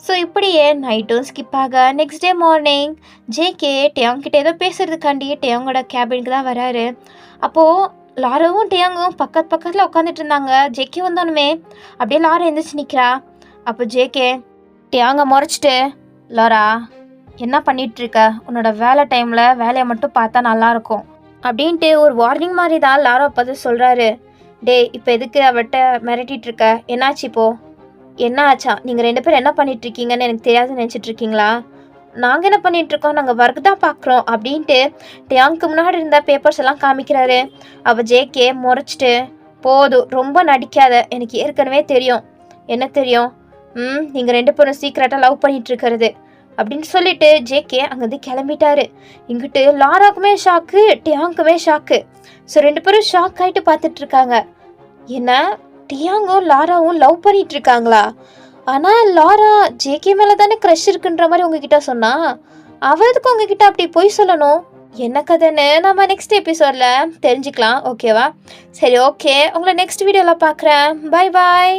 ஸோ இப்படியே நைட்டும் ஸ்கிப் ஆக நெக்ஸ்ட் டே மார்னிங் ஜேகே டியாங்கிட்ட ஏதோ பேசுகிறதுக்காண்டி டியாங்கோட கேபினுக்கு தான் வராரு. அப்போது லாராவும் டியாங்கும் பக்கத்தில் உட்காந்துட்டு இருந்தாங்க. ஜேகே வந்தோன்னுமே அப்படியே லாரா எழுந்திரிச்சு நிற்கிறா. அப்போ ஜேகே டியாங்க முறைச்சிட்டு, லாரா என்ன பண்ணிகிட்ருக்க, உன்னோட வேலை டைமில் வேலையை மட்டும் பார்த்தா நல்லாயிருக்கும் அப்படின்ட்டு ஒரு வார்னிங் மாதிரி தான் லாரா பார்த்து சொல்கிறாரு. டேய் இப்போ எதுக்கு அவட்ட மிரட்டிட்டு இருக்க? என்னாச்சு இப்போ? என்ன ஆச்சா? நீங்கள் 2 பேரும் என்ன பண்ணிட்டு இருக்கீங்கன்னு எனக்கு தெரியாதுன்னு நினச்சிட்டு இருக்கீங்களா? நாங்கள் என்ன பண்ணிட்டு இருக்கோம்? நாங்கள் ஒர்க் தான் பார்க்குறோம் அப்படின்ட்டு டேங்க்கு முன்னாடி இருந்த பேப்பர்ஸ் எல்லாம் காமிக்கிறாரு. அவள் ஜேகே முறைச்சிட்டு, போதும் ரொம்ப நடிக்காத, எனக்கு ஏற்கனவே தெரியும். என்ன தெரியும்? நீங்கள் 2 பேரும் சீக்கிரட்டாக லவ் பண்ணிட்டு இருக்கிறது அப்படின்னு சொல்லிட்டு ஜேகே அங்கேருந்து கிளம்பிட்டாரு. இங்கிட்டு லாராக்குமே ஷாக்கு, டியாங்குமே ஷாக்கு. ஸோ 2 பேரும் ஷாக் ஆகிட்டு பார்த்துட்டு இருக்காங்க. என்ன, டியாங்கும் லாராவும் லவ் பண்ணிட்டு இருக்காங்களா? ஆனால் லாரா ஜேகே மேலே தானே க்ரஷ் இருக்குன்ற மாதிரி உங்ககிட்ட சொன்னா, அவள் எதுக்கு உங்ககிட்ட அப்படி போய் சொல்லணும்? என்ன கதைன்னு நம்ம நெக்ஸ்ட் எபிசோடில் தெரிஞ்சுக்கலாம், ஓகேவா? சரி, ஓகே, உங்களை நெக்ஸ்ட் வீடியோவில் பார்க்குறேன். Bye bye.